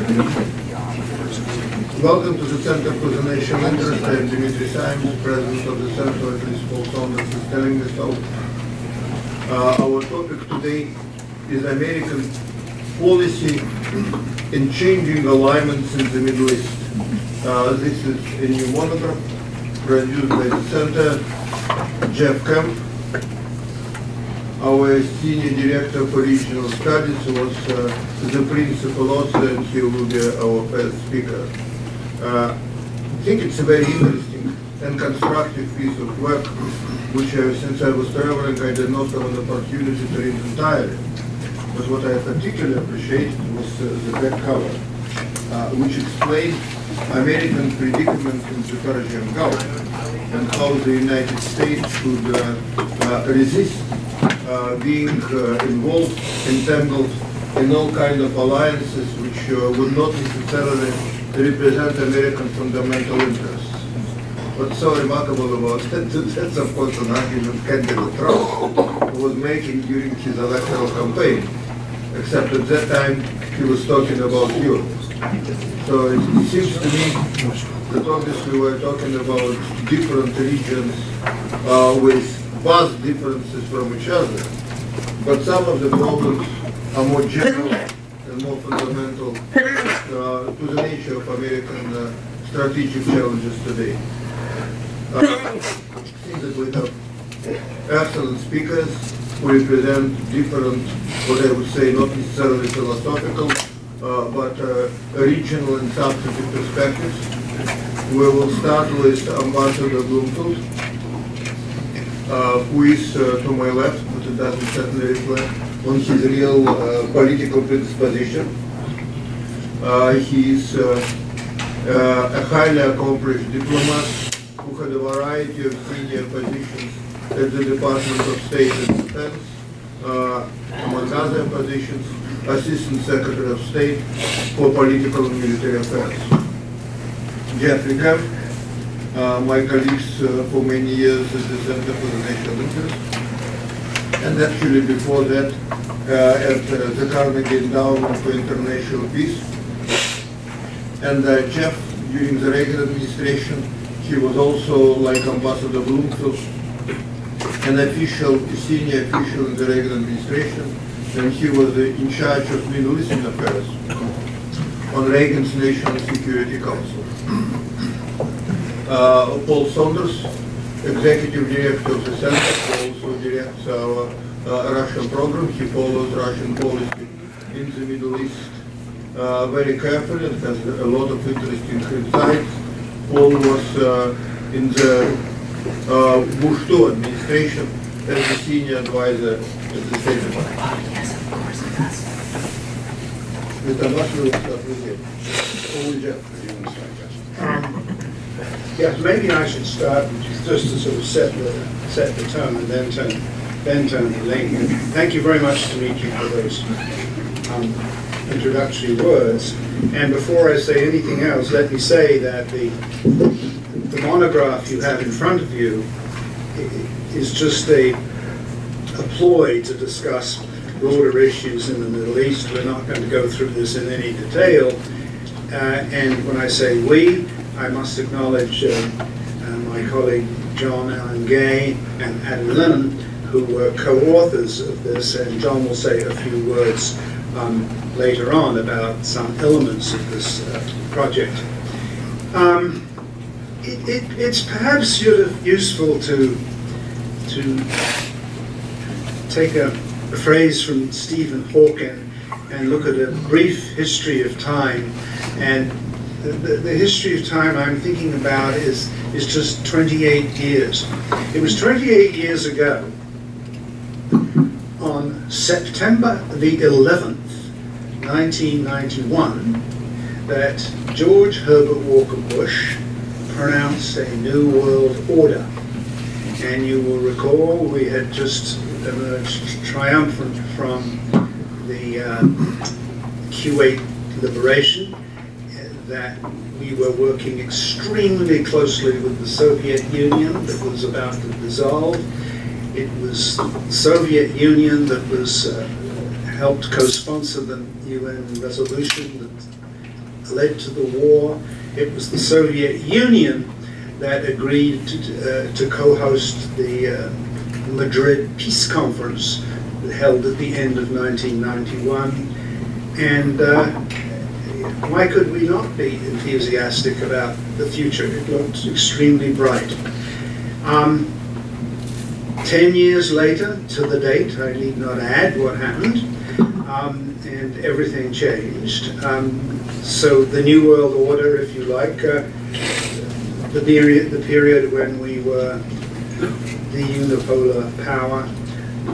Welcome to the Center for the National Interest. I am Dimitri, President of the Center, at least Paul Saunders is telling me so. Our topic today is American policy in changing alignments in the Middle East. This is a new monograph produced by the Center. Jeff Kemp, our Senior Director for Regional Studies, was the principal author, and he will be our first speaker. I think it's a very interesting and constructive piece of work, which since I was traveling, I did not have an opportunity to read entirely. But what I particularly appreciated was the back cover, which explained American predicament in the Persian Gulf and how the United States could resist being involved, entangled in all kinds of alliances which would not necessarily represent American fundamental interests. What's so remarkable about that, that's of course an argument candidate Trump was making during his electoral campaign, except at that time he was talking about Europe. So it seems to me that obviously we're talking about different regions with vast differences from each other, but some of the problems are more general and more fundamental to the nature of American strategic challenges today. I think that we have excellent speakers who represent different, what I would say, not necessarily philosophical, but regional and substantive perspectives. We will start with Ambassador Bloomfield, who is to my left, but it doesn't certainly reflect on his real political predisposition. He is a highly accomplished diplomat who had a variety of senior positions at the Department of State and Defense, among other positions, Assistant Secretary of State for Political and Military Affairs. Geoffrey, my colleagues for many years at the Center for the National Interest, and actually before that at the Carnegie Endowment for International Peace. And Jeff, during the Reagan administration, he was also, like Ambassador Bloomfield, an official, a senior official in the Reagan administration, and he was in charge of Middle Eastern affairs on Reagan's National Security Council. Paul Saunders, Executive Director of the Center, who also directs our Russian program. He follows Russian policy in the Middle East very carefully and has a lot of interesting insights. Paul was in the Bush II administration as the senior advisor at the State Department. Yes, of course it does. Mr. Ambassador, we'll start with you. Yes, maybe I should start just to sort of set the tone and then turn the link. Thank you very much, Dimitri, for those introductory words. And before I say anything else, let me say that the monograph you have in front of you is just a ploy to discuss broader issues in the Middle East. We're not going to go through this in any detail. And when I say we, I must acknowledge my colleague John Allen Gay and Adam Lammon, who were co-authors of this, and John will say a few words later on about some elements of this project. It's perhaps useful to take a phrase from Stephen Hawking and look at a brief history of time. And the history of time I'm thinking about is just 28 years. It was 28 years ago, on September the 11th, 1991, that George Herbert Walker Bush pronounced a New World Order. And you will recall we had just emerged triumphant from the Kuwait liberation, that we were working extremely closely with the Soviet Union that was about to dissolve. It was the Soviet Union that was helped co-sponsor the UN resolution that led to the war. It was the Soviet Union that agreed to co-host the Madrid Peace Conference held at the end of 1991. And why could we not be enthusiastic about the future? It looked extremely bright. 10 years later, to the date, I need not add what happened, and everything changed. So the New World Order, if you like, the period when we were the unipolar power,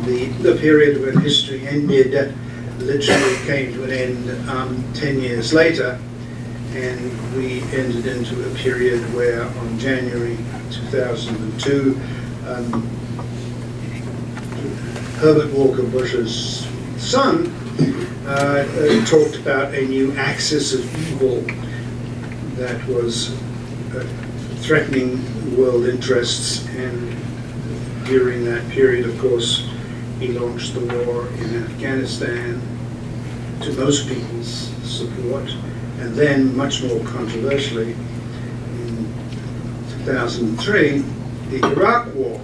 the period when history ended, literally came to an end 10 years later, and we entered into a period where on January 2002, Herbert Walker Bush's son talked about a new axis of evil that was threatening world interests, and during that period, of course, he launched the war in Afghanistan to most people's support, and then, much more controversially, in 2003, the Iraq War.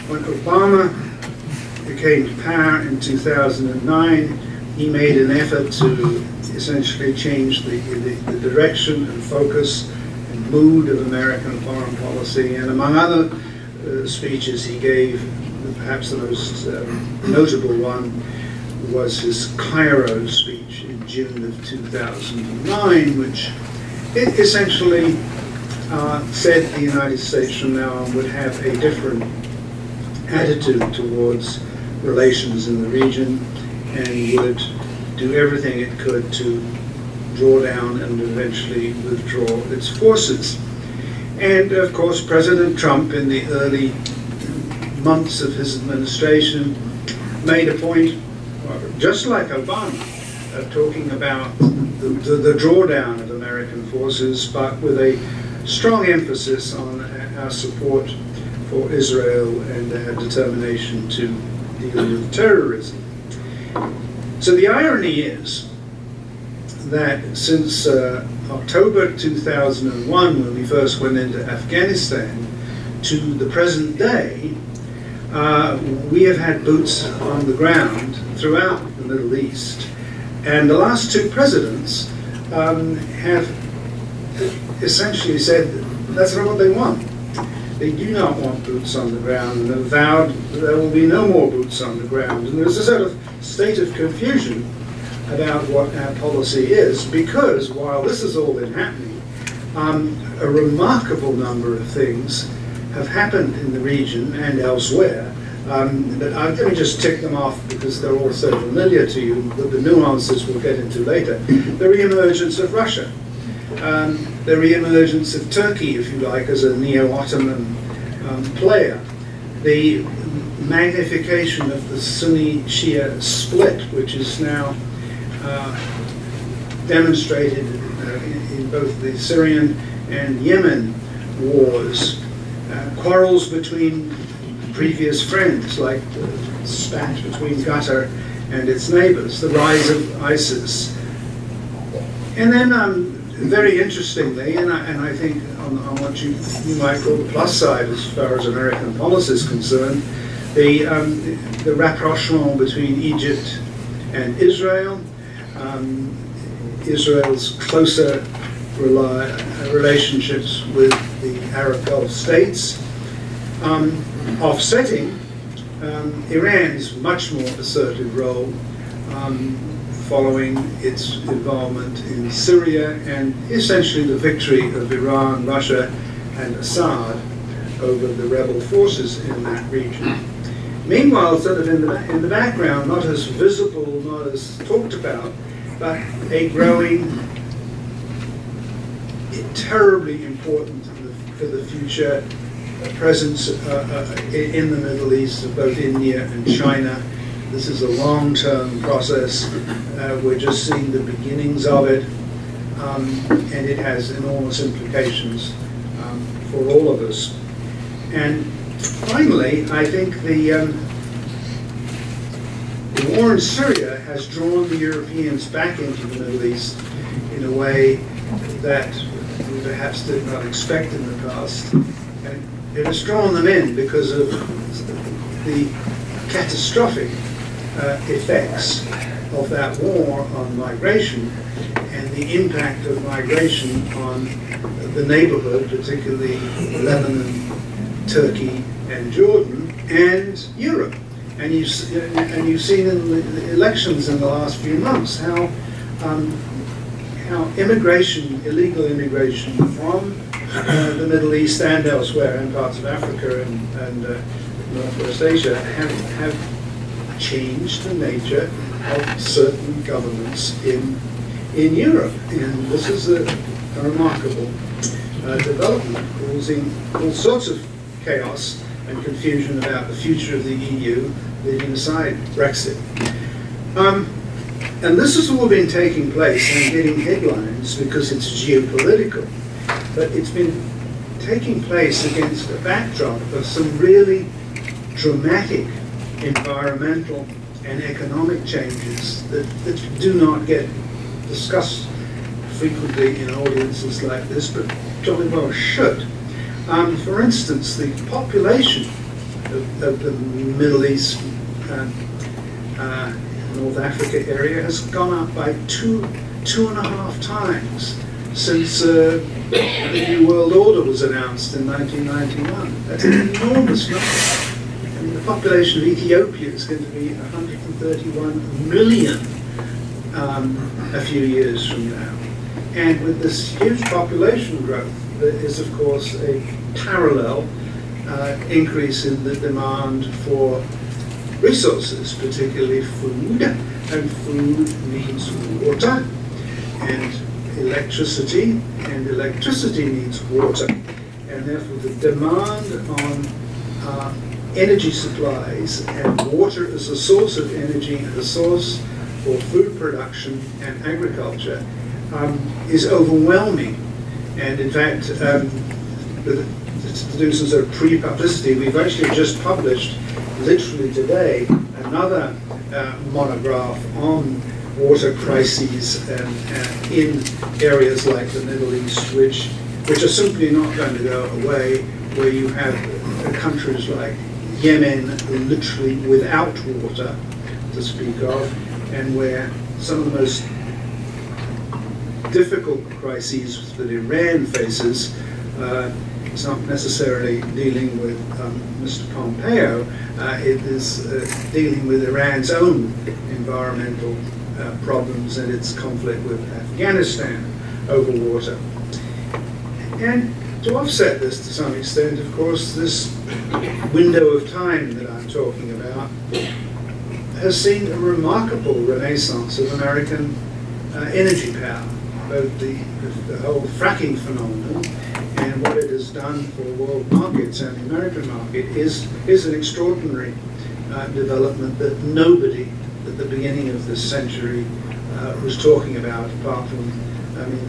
When Obama came to power in 2009, he made an effort to essentially change the direction and focus and mood of American foreign policy, and among other speeches he gave, perhaps the most notable one was his Cairo speech in June of 2009, which it essentially said the United States from now on would have a different attitude towards relations in the region and would do everything it could to draw down and eventually withdraw its forces. And of course, President Trump, in the early months of his administration, made a point, just like Obama, of talking about the drawdown of American forces, but with a strong emphasis on our support for Israel and our determination to deal with terrorism. So the irony is that since October 2001, when we first went into Afghanistan, to the present day, we have had boots on the ground throughout the Middle East. And the last two presidents have essentially said that's not what they want. They do not want boots on the ground, and have vowed that there will be no more boots on the ground. And there's a sort of state of confusion about what our policy is, because while this has all been happening, a remarkable number of things have happened in the region and elsewhere. But let me just tick them off because they're all so familiar to you, but the nuances we'll get into later. The re-emergence of Russia. The re-emergence of Turkey, if you like, as a neo-Ottoman player. The magnification of the Sunni-Shia split, which is now demonstrated in both the Syrian and Yemen wars. Quarrels between previous friends, like the spat between Qatar and its neighbors, the rise of ISIS. And then, very interestingly, and I think on what you might call the plus side as far as American policy is concerned, the rapprochement between Egypt and Israel, Israel's closer relationships with the Arab Gulf states, offsetting Iran's much more assertive role following its involvement in Syria and essentially the victory of Iran, Russia, and Assad over the rebel forces in that region. Meanwhile, sort of in the background, not as visible, not as talked about, but a growing, terribly important for the future presence in the Middle East of both India and China. This is a long-term process. We're just seeing the beginnings of it, and it has enormous implications for all of us. And finally, I think The war in Syria has drawn the Europeans back into the Middle East in a way that we perhaps did not expect in the past. And it has drawn them in because of the catastrophic effects of that war on migration and the impact of migration on the neighborhood, particularly Lebanon, Turkey, and Jordan, and Europe. And you've seen in the elections in the last few months how immigration, illegal immigration from the Middle East and elsewhere, and parts of Africa and Northwest Asia, have changed the nature of certain governments in Europe. And this is a remarkable development, causing all sorts of chaos and confusion about the future of the EU, leaving aside Brexit. And this has all been taking place and getting headlines because it's geopolitical, but it's been taking place against a backdrop of some really dramatic environmental and economic changes that do not get discussed frequently in audiences like this, but jolly well should. For instance, the population of the Middle East, North Africa area has gone up by two and a half times since the New World Order was announced in 1991. That's an enormous number. And the population of Ethiopia is going to be 131 million a few years from now. And with this huge population growth, there is, of course, a parallel increase in the demand for resources, particularly food, and food needs water, and electricity needs water. And therefore the demand on energy supplies and water as a source of energy and a source for food production and agriculture is overwhelming. And in fact, to do some sort of pre-publicity, we've actually just published, literally today, another monograph on water crises in areas like the Middle East, which are simply not going to go away, where you have countries like Yemen literally without water to speak of, and where some of the most difficult crises that Iran faces, it's not necessarily dealing with Mr. Pompeo, it is dealing with Iran's own environmental problems and its conflict with Afghanistan over water. And to offset this to some extent, of course, this window of time that I'm talking about has seen a remarkable renaissance of American energy power, both the whole fracking phenomenon and what it has done for world markets and the American market is an extraordinary development that nobody at the beginning of this century was talking about, apart from, I mean,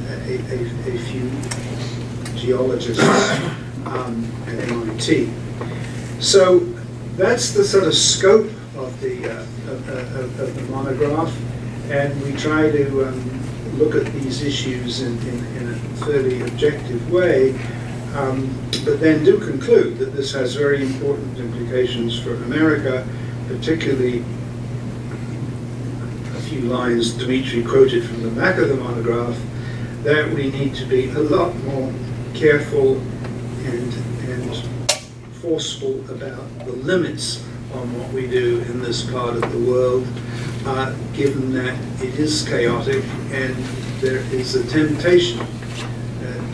a few geologists at MIT. So that's the sort of scope of the monograph, and we try to look at these issues in a fairly objective way, but then do conclude that this has very important implications for America, particularly a few lines Dimitri quoted from the back of the monograph, that we need to be a lot more careful and forceful about the limits on what we do in this part of the world, given that it is chaotic and there is a temptation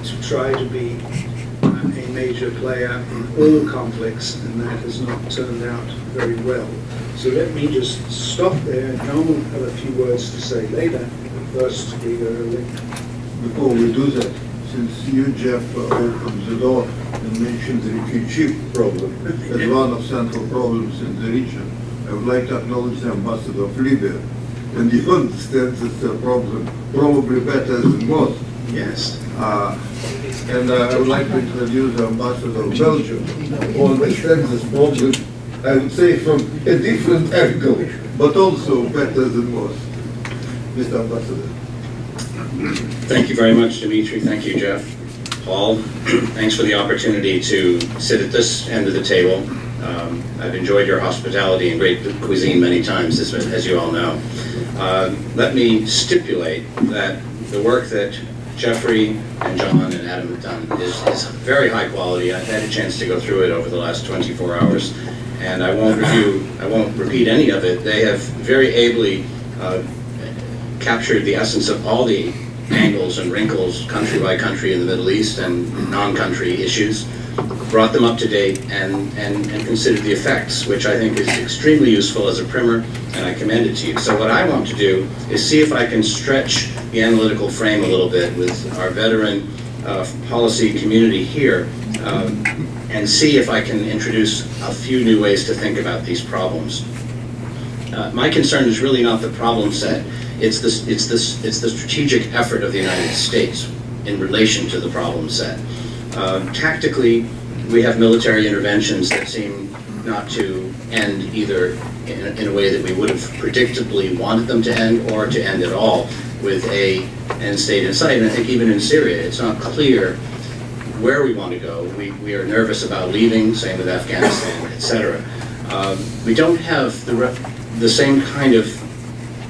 to try to be a major player in all conflicts, and that has not turned out very well. So let me just stop there. John will have a few words to say later. First, we go to link. Before we do that, since you, Jeff, opened the door and mentioned the refugee problem as one of central problems in the region, I would like to acknowledge the ambassador of Libya. And you understand this problem probably better than most. Yes. And I would like to introduce the ambassador of Belgium, who understands this problem, I would say, from a different angle, but also better than most. Mr. Ambassador. Thank you very much, Dimitri. Thank you, Jeff. Paul, thanks for the opportunity to sit at this end of the table. I've enjoyed your hospitality and great cuisine many times, as you all know. Let me stipulate that the work that Geoffrey and John and Adam have done is very high quality. I've had a chance to go through it over the last 24 hours, and I won't repeat any of it. They have very ably captured the essence of all the angles and wrinkles, country by country in the Middle East and non-country issues, brought them up to date and considered the effects, which I think is extremely useful as a primer, and I commend it to you. So what I want to do is see if I can stretch the analytical frame a little bit with our veteran policy community here, and see if I can introduce a few new ways to think about these problems. My concern is really not the problem set. It's the strategic effort of the United States in relation to the problem set. Tactically, we have military interventions that seem not to end either in a way that we would have predictably wanted them to end, or to end at all with a end state in sight. And I think even in Syria, it's not clear where we want to go. We are nervous about leaving, same with Afghanistan, etc. We don't have the same kind of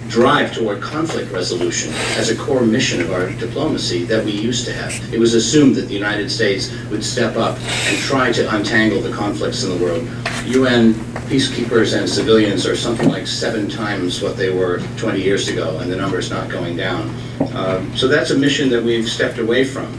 drive toward conflict resolution as a core mission of our diplomacy that we used to have. It was assumed that the United States would step up and try to untangle the conflicts in the world. UN peacekeepers and civilians are something like 7 times what they were 20 years ago, and the number is not going down. So that's a mission that we've stepped away from.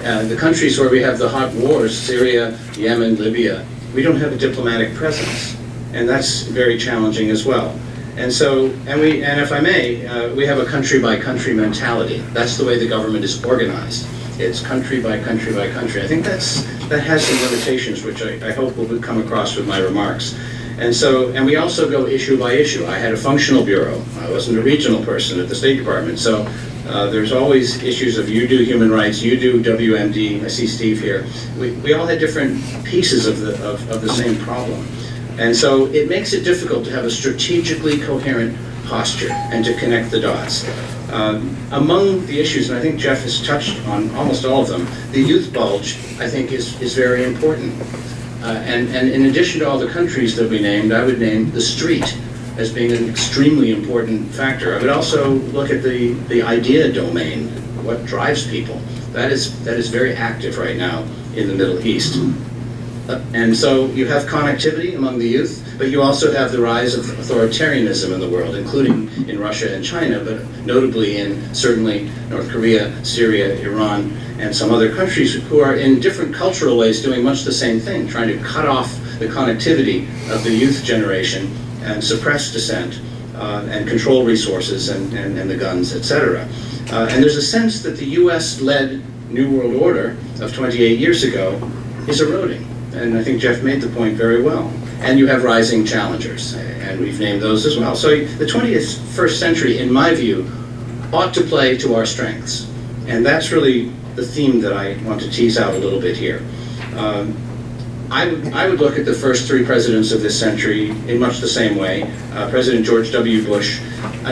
The countries where we have the hot wars, Syria, Yemen, Libya, we don't have a diplomatic presence, and that's very challenging as well. And so, and if I may, we have a country-by-country mentality. That's the way the government is organized. It's country by country by country. I think that has some limitations, which I hope will come across with my remarks. And so, and we also go issue by issue. I had a functional bureau. I wasn't a regional person at the State Department. So there's always issues of you do human rights, you do WMD. I see Steve here. We all had different pieces of the same problem. And so it makes it difficult to have a strategically coherent posture and to connect the dots. Among the issues, and I think Jeff has touched on almost all of them, the youth bulge, I think, is very important. And in addition to all the countries that we named, I would name the street as being an extremely important factor. I would also look at the idea domain, what drives people. That is very active right now in the Middle East. And so you have connectivity among the youth, but you also have the rise of authoritarianism in the world, including in Russia and China, but notably in certainly North Korea, Syria, Iran, and some other countries who are in different cultural ways doing much the same thing, trying to cut off the connectivity of the youth generation and suppress dissent and control resources and the guns, etc. And there's a sense that the US-led New World Order of 28 years ago is eroding. And I think Jeff made the point very well. And you have rising challengers, and we've named those as well. So the 21st century, in my view, ought to play to our strengths. And that's really the theme that I want to tease out a little bit here. I would look at the first 3 presidents of this century in much the same way. President George W. Bush.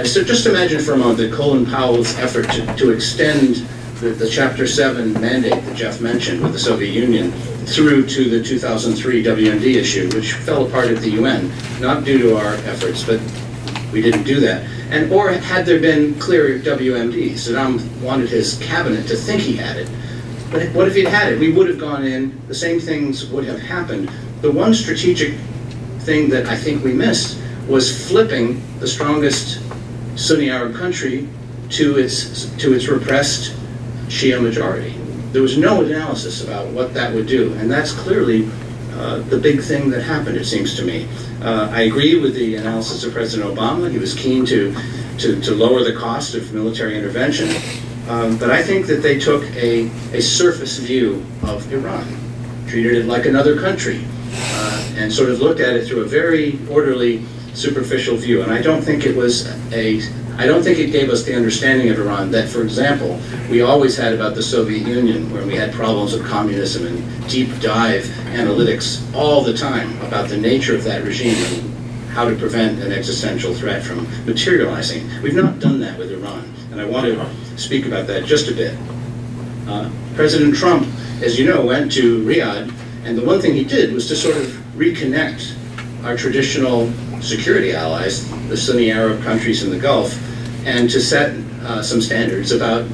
So just imagine for a moment that Colin Powell's effort to extend the Chapter 7 mandate that Jeff mentioned with the Soviet Union through to the 2003 WMD issue, which fell apart at the UN, not due to our efforts, but we didn't do that. And or had there been clear WMD, Saddam wanted his cabinet to think he had it, but what if he'd had it? We would have gone in, the same things would have happened. The one strategic thing that I think we missed was flipping the strongest Sunni Arab country to its repressed Shia majority. There was no analysis about what that would do, and that's clearly the big thing that happened, it seems to me. I agree with the analysis of President Obama. He was keen to lower the cost of military intervention, but I think that they took a surface view of Iran, treated it like another country, and sort of looked at it through a very orderly, superficial view. And I don't think it was I don't think it gave us the understanding of Iran that, for example, we always had about the Soviet Union, where we had problems of communism and deep dive analytics all the time about the nature of that regime and how to prevent an existential threat from materializing. We've not done that with Iran, and I want to speak about that just a bit. President Trump, as you know, went to Riyadh, and the one thing he did was to sort of reconnect our traditional security allies, the Sunni Arab countries in the Gulf, and to set some standards about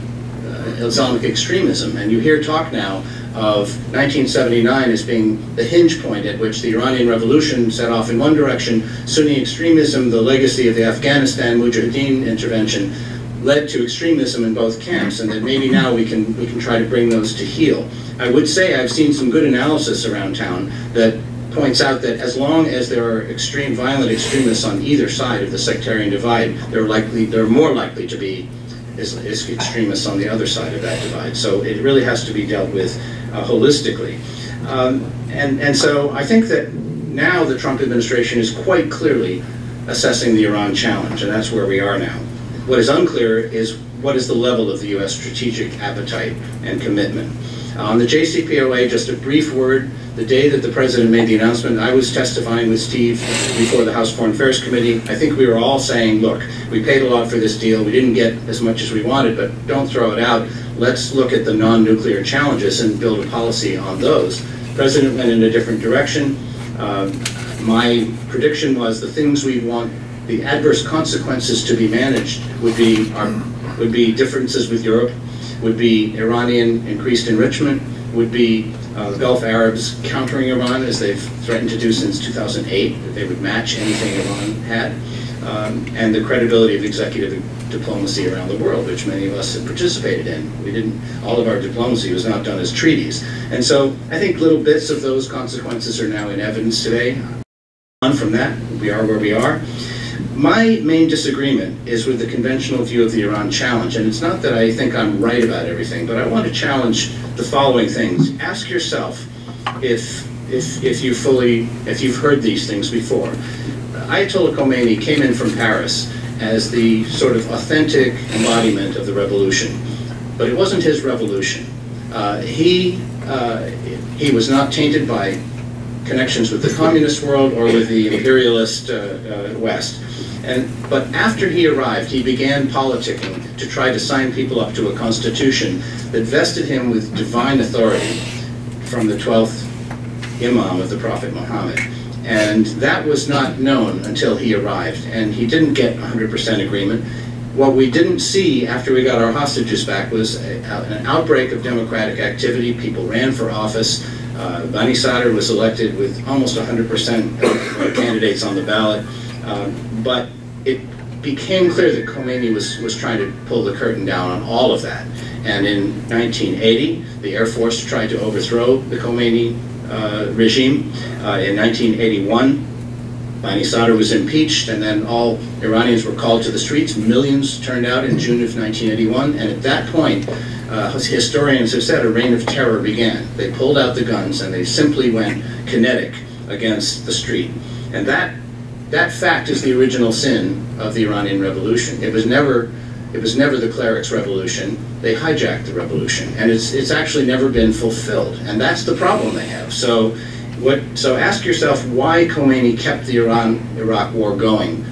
Islamic extremism. And you hear talk now of 1979 as being the hinge point at which the Iranian Revolution set off in one direction, Sunni extremism, the legacy of the Afghanistan Mujahideen intervention, led to extremism in both camps, and that maybe now we can try to bring those to heel. I would say I've seen some good analysis around town that points out that as long as there are violent extremists on either side of the sectarian divide, they're more likely to be extremists on the other side of that divide. So it really has to be dealt with holistically. And so I think that now the Trump administration is quite clearly assessing the Iran challenge, and that's where we are now. What is unclear is what is the level of the U.S. strategic appetite and commitment. On the JCPOA, just a brief word. The day that the President made the announcement, I was testifying with Steve before the House Foreign Affairs Committee. I think we were all saying, look, we paid a lot for this deal. We didn't get as much as we wanted, but don't throw it out. Let's look at the non-nuclear challenges and build a policy on those. The President went in a different direction. My prediction was the things we want, the adverse consequences to be managed would be differences with Europe, would be Iranian increased enrichment, would be the Gulf Arabs countering Iran, as they've threatened to do since 2008, that they would match anything Iran had, and the credibility of executive diplomacy around the world, which many of us have participated in. All of our diplomacy was not done as treaties. And so I think little bits of those consequences are now in evidence today. On from that, we are where we are. My main disagreement is with the conventional view of the Iran challenge, and it's not that I think I'm right about everything, but I want to challenge the following things. Ask yourself if you've heard these things before. Ayatollah Khomeini came in from Paris as the sort of authentic embodiment of the revolution, but it wasn't his revolution. He was not tainted by connections with the communist world or with the imperialist West. But after he arrived, he began politicking to try to sign people up to a constitution that vested him with divine authority from the 12th Imam of the Prophet Muhammad. And that was not known until he arrived, and he didn't get 100% agreement. What we didn't see after we got our hostages back was an outbreak of democratic activity. People ran for office. Bani Sadr was elected with almost 100% of candidates on the ballot. But it became clear that Khomeini was trying to pull the curtain down on all of that. And in 1980, the Air Force tried to overthrow the Khomeini regime. In 1981, Bani Sadr was impeached, and then all Iranians were called to the streets. Millions turned out in June of 1981, and at that point, historians have said a reign of terror began. They pulled out the guns, and they simply went kinetic against the street. And that fact is the original sin of the Iranian Revolution. It was never the clerics' revolution. They hijacked the revolution, and it's actually never been fulfilled. And that's the problem they have. So ask yourself why Khomeini kept the Iran-Iraq war going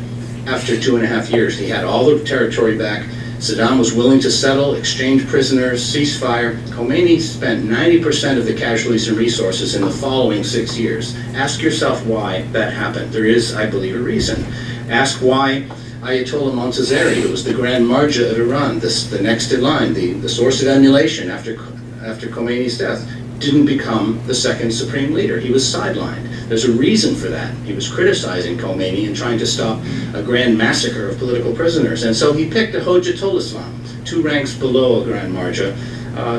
after 2.5 years. He had all the territory back. Saddam was willing to settle, exchange prisoners, ceasefire. Khomeini spent 90% of the casualties and resources in the following 6 years. Ask yourself why that happened. There is, I believe, a reason. Ask why Ayatollah Montazeri, who was the Grand Marja of Iran, the next in line, the source of emulation after Khomeini's death, didn't become the second supreme leader. He was sidelined. There's a reason for that. He was criticizing Khomeini and trying to stop a grand massacre of political prisoners. And so he picked a Hojatul Islam, 2 ranks below a Grand Marja,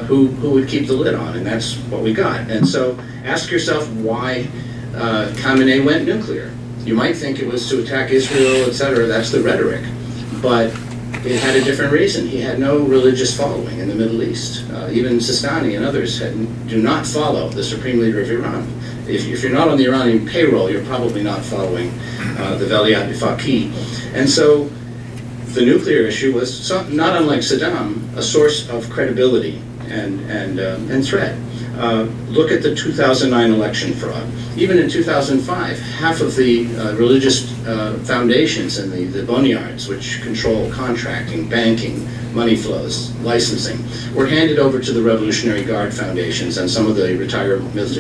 who would keep the lid on, and that's what we got. And so ask yourself why Khamenei went nuclear. You might think it was to attack Israel, etc. That's the rhetoric. But it had a different reason. He had no religious following in the Middle East. Even Sistani and others do not follow the supreme leader of Iran. If you're not on the Iranian payroll, you're probably not following the Velayat Faqih. And so the nuclear issue was, not unlike Saddam, a source of credibility and threat. Look at the 2009 election fraud. Even in 2005, half of the religious foundations and the boneyards, which control contracting, banking, money flows, licensing, were handed over to the Revolutionary Guard foundations and some of the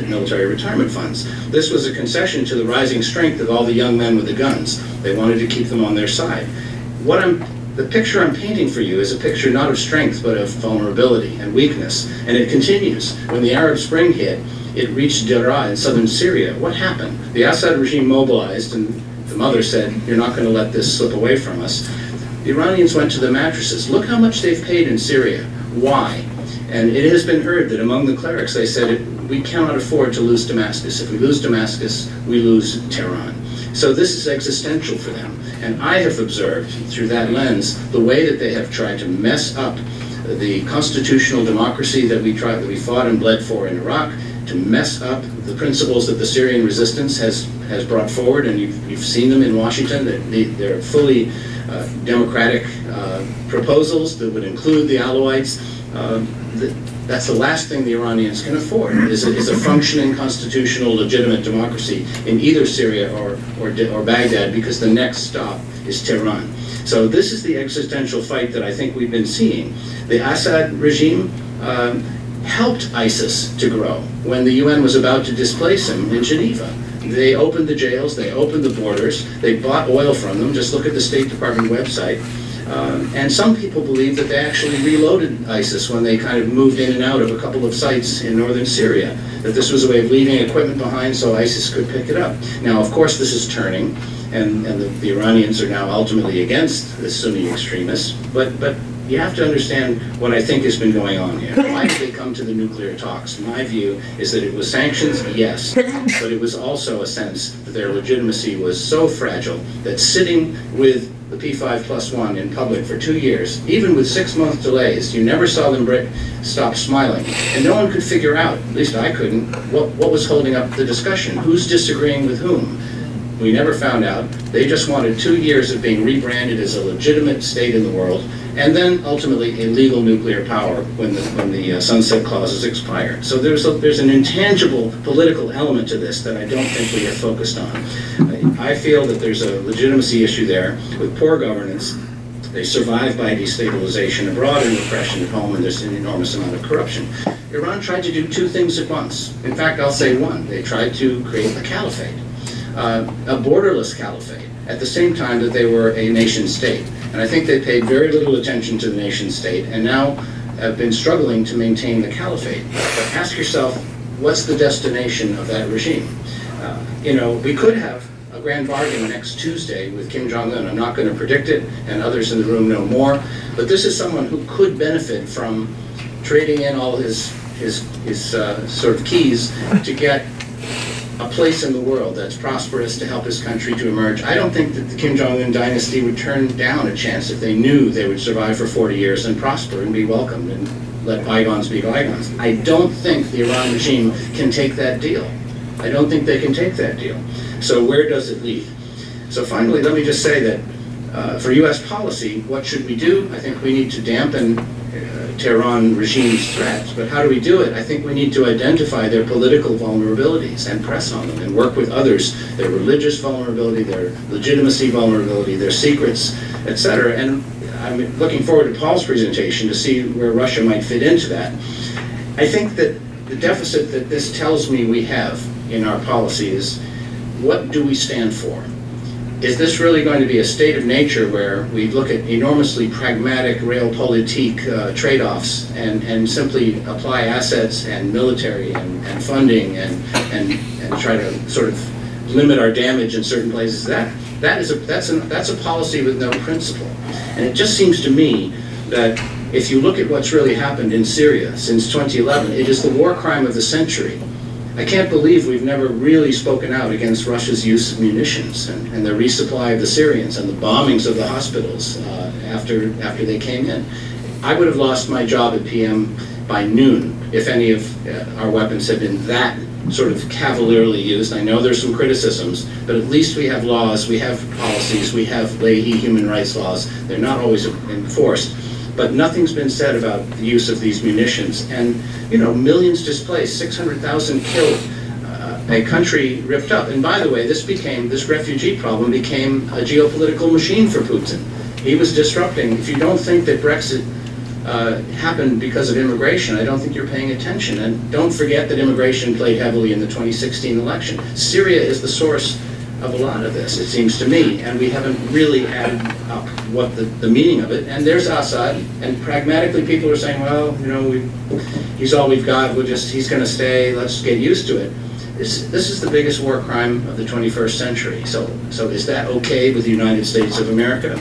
military retirement funds. This was a concession to the rising strength of all the young men with the guns. They wanted to keep them on their side. The picture I'm painting for you is a picture not of strength, but of vulnerability and weakness. And it continues. When the Arab Spring hit, it reached Daraa in southern Syria. What happened? The Assad regime mobilized, and the mother said, "You're not going to let this slip away from us." The Iranians went to the mattresses. Look how much they've paid in Syria. Why? And it has been heard that among the clerics, they said, we cannot afford to lose Damascus. If we lose Damascus, we lose Tehran. So this is existential for them. And I have observed, through that lens, the way that they have tried to mess up the constitutional democracy that we fought and bled for in Iraq, to mess up the principles that the Syrian resistance has brought forward, and you've seen them in Washington. They're fully democratic proposals that would include the Alawites. That's the last thing the Iranians can afford, is a functioning constitutional legitimate democracy in either Syria or Baghdad, because the next stop is Tehran. So this is the existential fight that I think we've been seeing. The Assad regime helped ISIS to grow when the UN was about to displace him in Geneva. They opened the jails, they opened the borders, they bought oil from them. Just look at the State Department website. And some people believe that they actually reloaded ISIS when they kind of moved in and out of a couple of sites in northern Syria, that this was a way of leaving equipment behind so ISIS could pick it up. Now, of course, this is turning, and the Iranians are now ultimately against the Sunni extremists, but you have to understand what I think has been going on here. Why did they come to the nuclear talks? My view is that it was sanctions, yes, but it was also a sense that their legitimacy was so fragile that sitting with the P5+1 in public for 2 years, even with 6-month delays, you never saw them stop smiling. And no one could figure out, at least I couldn't, what was holding up the discussion. Who's disagreeing with whom? We never found out. They just wanted 2 years of being rebranded as a legitimate state in the world, and then ultimately a legal nuclear power when the sunset clauses expire. So there's an intangible political element to this that I don't think we have focused on. I feel that there's a legitimacy issue there with poor governance. They survive by destabilization abroad and repression at home, and there's an enormous amount of corruption. Iran tried to do 2 things at once. In fact, I'll say one. They tried to create a caliphate, a borderless caliphate, at the same time that they were a nation state. And I think they paid very little attention to the nation state, and now have been struggling to maintain the caliphate. But ask yourself, what's the destination of that regime? We could have a grand bargain next Tuesday with Kim Jong-un. I'm not going to predict it, and others in the room know more. But this is someone who could benefit from trading in all his sort of keys to get a place in the world that's prosperous, to help his country to emerge. I don't think that the Kim Jong-un dynasty would turn down a chance if they knew they would survive for 40 years and prosper and be welcomed and let bygones be bygones. I don't think the Iran regime can take that deal. I don't think they can take that deal. So where does it lead? So finally, let me just say that for U.S. policy, what should we do? I think we need to dampen Tehran regime's threats, but how do we do it? I think we need to identify their political vulnerabilities and press on them and work with others, their religious vulnerability, their legitimacy vulnerability, their secrets, etc. And I'm looking forward to Paul's presentation to see where Russia might fit into that. I think that the deficit that this tells me we have in our policy is, what do we stand for? Is this really going to be a state of nature where we look at enormously pragmatic realpolitik trade-offs and simply apply assets and military and funding and try to sort of limit our damage in certain places? That's a policy with no principle. And it just seems to me that if you look at what's really happened in Syria since 2011, it is the war crime of the century. I can't believe we've never really spoken out against Russia's use of munitions and the resupply of the Syrians and the bombings of the hospitals after they came in. I would have lost my job at PM by noon if any of our weapons had been that sort of cavalierly used. I know there's some criticisms, but at least we have laws, we have policies, we have Leahy human rights laws. They're not always enforced. But nothing's been said about the use of these munitions. And, you know, millions displaced, 600,000 killed, a country ripped up. And by the way, this refugee problem became a geopolitical machine for Putin. He was disrupting. If you don't think that Brexit happened because of immigration, I don't think you're paying attention. And don't forget that immigration played heavily in the 2016 election. Syria is the source of a lot of this, it seems to me, and we haven't really added up what the meaning of it. And there's Assad, and pragmatically people are saying, well, you know, he's all we've got, he's going to stay, let's get used to it. This is the biggest war crime of the 21st century. So is that okay with the United States of America?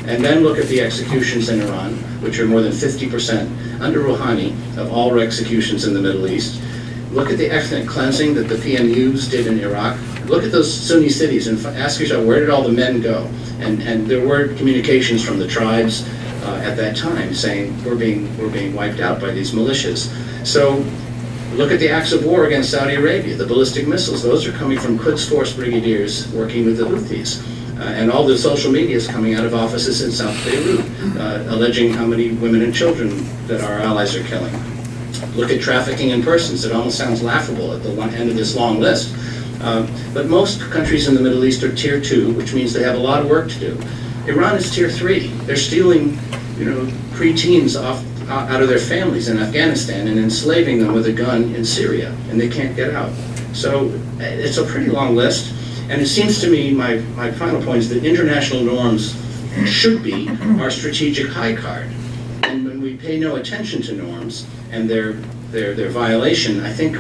And then look at the executions in Iran, which are more than 50% under Rouhani of all executions in the Middle East. Look at the ethnic cleansing that the PMUs did in Iraq. Look at those Sunni cities and ask yourself, where did all the men go? And there were communications from the tribes at that time saying we're being wiped out by these militias. So look at the acts of war against Saudi Arabia, the ballistic missiles. Those are coming from Quds Force brigadiers working with the Houthis. And all the social media is coming out of offices in South Beirut, alleging how many women and children that our allies are killing. Look at trafficking in persons. It almost sounds laughable at the end of this long list. But most countries in the Middle East are tier 2, which means they have a lot of work to do. Iran is tier 3. They're stealing, you know, preteens out of their families in Afghanistan and enslaving them with a gun in Syria, and they can't get out. So it's a pretty long list. And it seems to me, my final point is that international norms should be our strategic high card. And when we pay no attention to norms and their violation, I think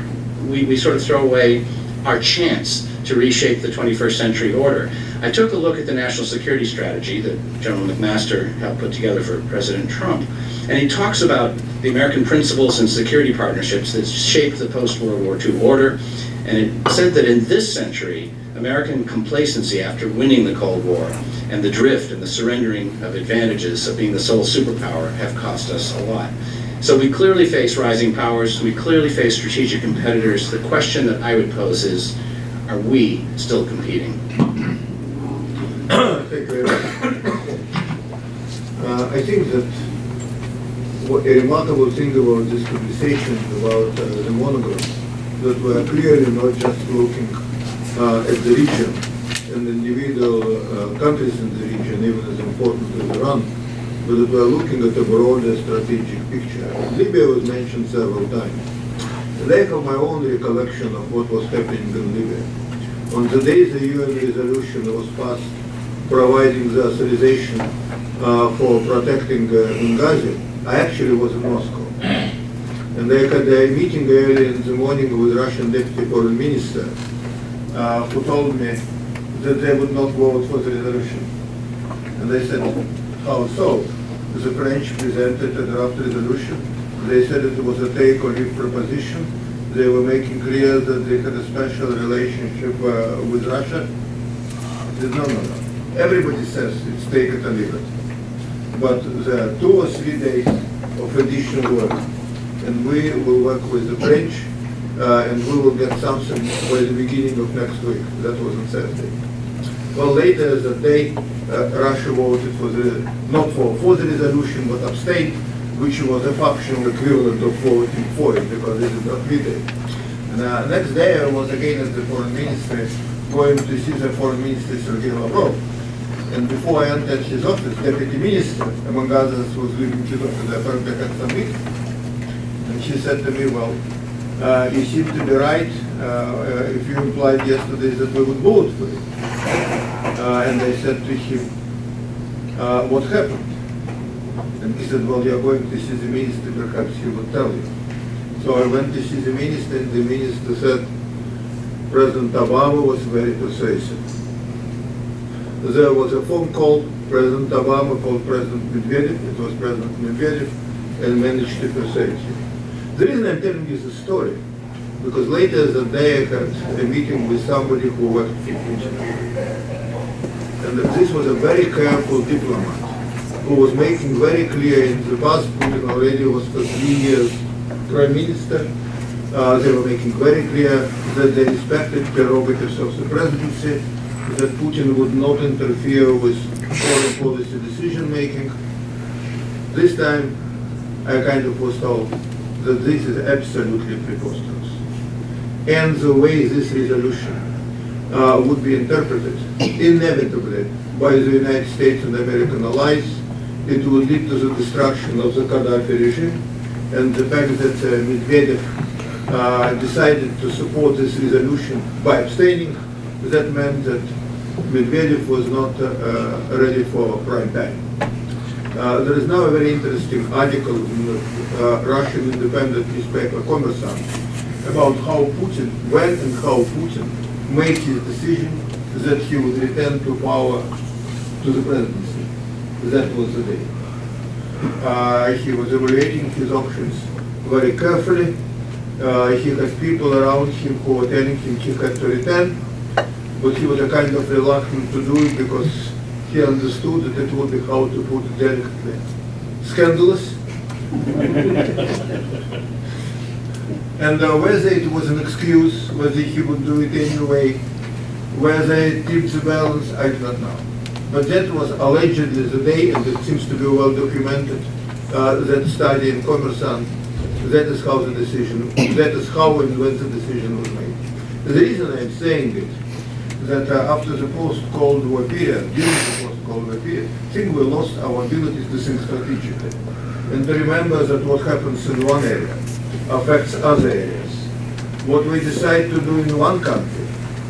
we sort of throw away our chance to reshape the 21st century order. I took a look at the national security strategy that General McMaster helped put together for President Trump, and he talks about the American principles and security partnerships that shaped the post-World War II order, and it said that in this century, American complacency after winning the Cold War and the drift and the surrendering of advantages of being the sole superpower have cost us a lot. So we clearly face rising powers, we clearly face strategic competitors. The question that I would pose is, are we still competing? Thank you very much. I think that a remarkable thing about this conversation about the monograph, that we are clearly not just looking at the region and individual countries in the region, even as important as Iran, but that we are looking at a broader strategic picture. Libya was mentioned several times. And I have my own recollection of what was happening in Libya. On the day the UN resolution was passed providing the authorization for protecting Benghazi, I actually was in Moscow. And I had a meeting early in the morning with Russian Deputy Foreign Minister, who told me that they would not vote for the resolution. And I said, how so? The French presented a draft resolution. They said it was a take or leave proposition. They were making clear that they had a special relationship with Russia. I said, no. Everybody says it's take it or leave it. But there are 2 or 3 days of additional work. And we will work with the French, and we will get something by the beginning of next week. That was on Thursday. Well, later that day, Russia voted for not for the resolution, but abstained, which was a functional equivalent of voting for it, because they did not read it. And next day, I was again at the foreign ministry, going to see the foreign minister, Sergei Lavrov. And before I entered his office, deputy minister, among others, was leaving his office. I apparently had some meeting. And she said to me, well, you seem to be right if you implied yesterday that we would vote for it. And I said to him, what happened? And he said, well, you're going to see the minister, perhaps he will tell you. So I went to see the minister, and the minister said, President Obama was very persuasive. There was a phone call, President Obama called President Medvedev, it was President Medvedev, and managed to persuade him. The reason I'm telling you the story, because later that day I had a meeting with somebody who worked for Putin. And this was a very careful diplomat who was making very clear in the past, Putin already was for 3 years prime minister. They were making very clear that they respected prerogatives of the presidency, that Putin would not interfere with foreign policy decision making. This time, I kind of was told that this is absolutely preposterous. And the way this resolution would be interpreted, inevitably, by the United States and American allies, it would lead to the destruction of the Gaddafi regime. And the fact that Medvedev decided to support this resolution by abstaining, that meant that Medvedev was not ready for prime time. There is now a very interesting article in the Russian independent newspaper Kommersant about how Putin, when and how Putin made his decision that he would return to power, to the presidency. That was the day. He was evaluating his options very carefully. He had people around him who were telling him he had to return, but he was kind of reluctant to do it because he understood that it would be, how to put it delicately, scandalous. And whether it was an excuse, whether he would do it anyway, whether it tipped the balance, I do not know. But that was allegedly the day, and it seems to be well documented, that study in Kommersant. That is how the decision, that is how and when the decision was made. The reason I'm saying it, that after the post-Cold War period, during the post-Cold War period, I think we lost our ability to think strategically. And to remember that what happens in one area affects other areas. What we decide to do in one country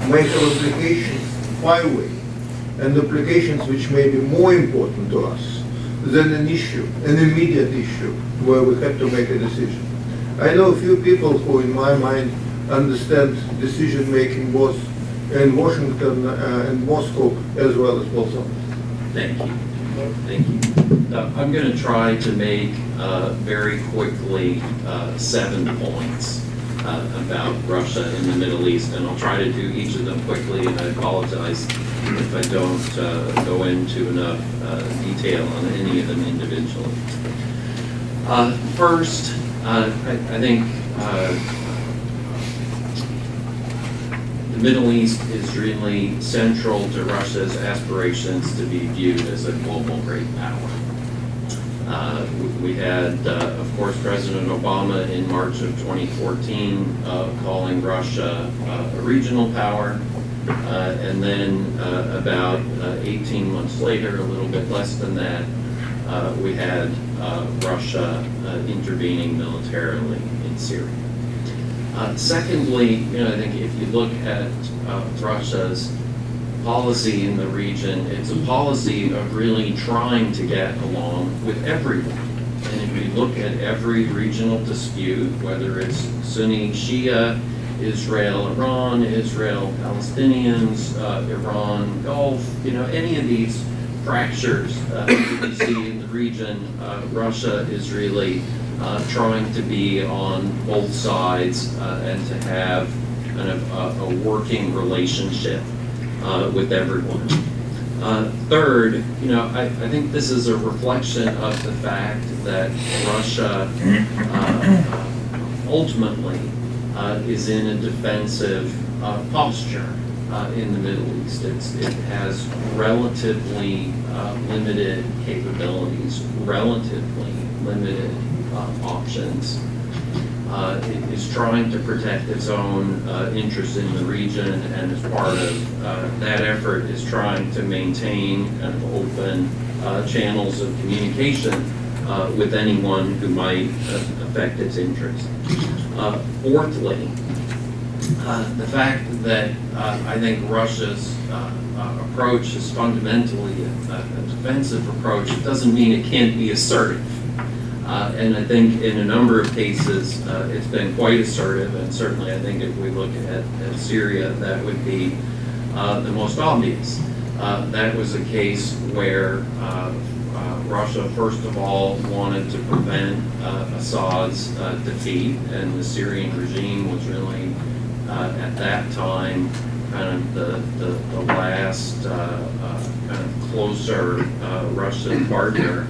may have implications far away, and implications which may be more important to us than an issue, an immediate issue, where we have to make a decision. I know a few people who, in my mind, understand decision-making both in Washington and Moscow, as well as Warsaw. Thank you. Thank you. I'm going to try to make very quickly 7 points about Russia in the Middle East, and I'll try to do each of them quickly, and I apologize if I don't go into enough detail on any of them individually. First, I think the Middle East is really central to Russia's aspirations to be viewed as a global great power. We had, of course, President Obama in March of 2014 calling Russia a regional power. And then about 18 months later, a little bit less than that, we had Russia intervening militarily in Syria. Secondly, I think if you look at Russia's policy in the region, it's a policy of really trying to get along with everyone. And if you look at every regional dispute, whether it's Sunni, Shia, Israel, Iran, Israel, Palestinians, Iran, Gulf, any of these fractures you see in the region, Russia is really trying to be on both sides and to have kind of a working relationship with everyone. Third, I think this is a reflection of the fact that Russia ultimately is in a defensive posture in the Middle East. It has relatively limited capabilities, relatively limited options. It is trying to protect its own interests in the region, and as part of that effort is trying to maintain kind of open channels of communication with anyone who might affect its interests. Fourthly, the fact that I think Russia's approach is fundamentally a defensive approach doesn't mean it can't be assertive. And I think in a number of cases it's been quite assertive, and certainly I think if we look at Syria, that would be the most obvious. That was a case where Russia, first of all, wanted to prevent Assad's defeat, and the Syrian regime was really, at that time, kind of the last kind of closer Russian partner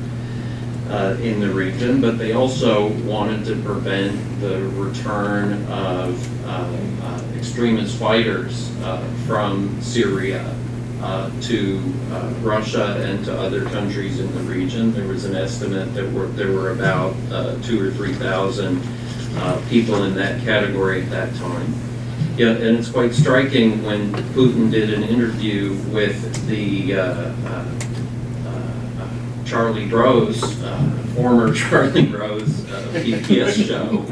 in the region. But they also wanted to prevent the return of extremist fighters from Syria to Russia and to other countries in the region. There was an estimate that there were about 2,000 or 3,000 people in that category at that time. Yeah, and it's quite striking when Putin did an interview with the Charlie Rose, former Charlie Rose PBS show.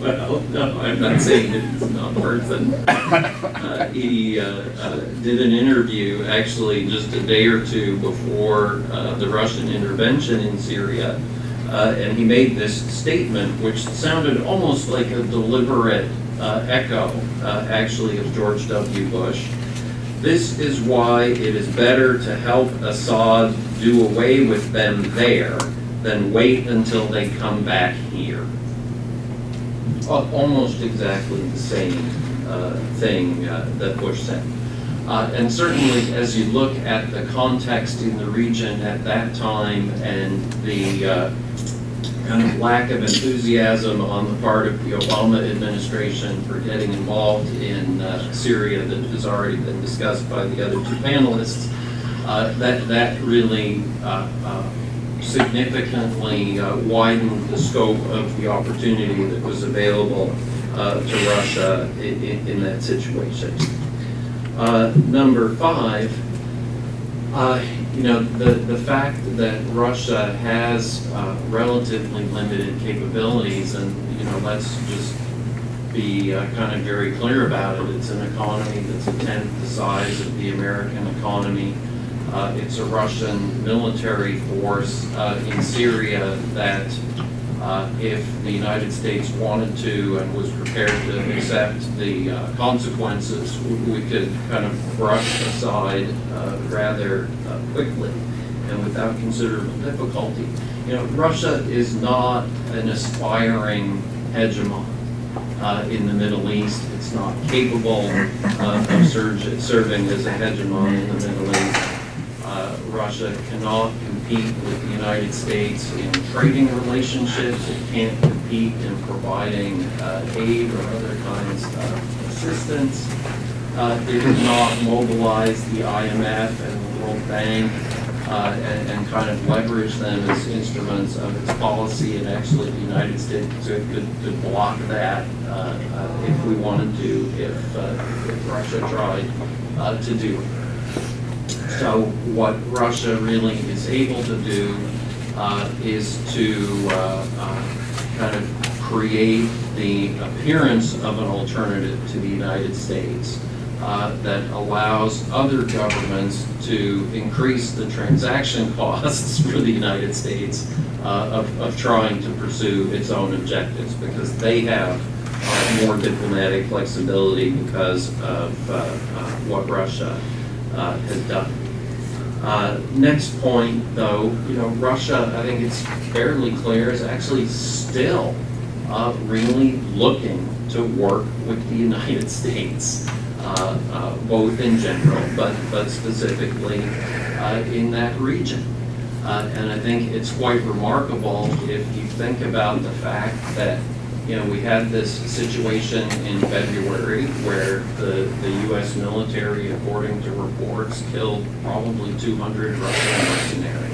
Well, no, I'm not saying it's not a person. He did an interview actually just a day or two before the Russian intervention in Syria, and he made this statement which sounded almost like a deliberate echo, actually, of George W. Bush. This is why it is better to help Assad do away with them there than wait until they come back here. Almost exactly the same thing that Bush said. And certainly as you look at the context in the region at that time and the kind of lack of enthusiasm on the part of the Obama administration for getting involved in Syria that has already been discussed by the other two panelists, that really significantly widened the scope of the opportunity that was available to Russia in that situation. Number 5, the fact that Russia has relatively limited capabilities, and let's just be kind of very clear about it. It's an economy that's a tenth the size of the American economy. It's a Russian military force in Syria that, if the United States wanted to and was prepared to accept the consequences, we could kind of brush aside rather quickly and without considerable difficulty. Russia is not an aspiring hegemon in the Middle East. It's not capable of serving as a hegemon in the Middle East. Russia cannot compete with the United States in trading relationships. It can't compete in providing aid or other kinds of assistance. It cannot mobilize the IMF and the World Bank and kind of leverage them as instruments of its policy, and actually the United States could block that if we wanted to, if Russia tried to do it. So what Russia really is able to do is to kind of create the appearance of an alternative to the United States that allows other governments to increase the transaction costs for the United States of trying to pursue its own objectives, because they have more diplomatic flexibility because of what Russia has done. Next point, though, Russia, I think it's fairly clear, is actually still really looking to work with the United States, both in general, but specifically in that region. And I think it's quite remarkable if you think about the fact that we had this situation in February where the U.S. military, according to reports, killed probably 200 Russian mercenaries.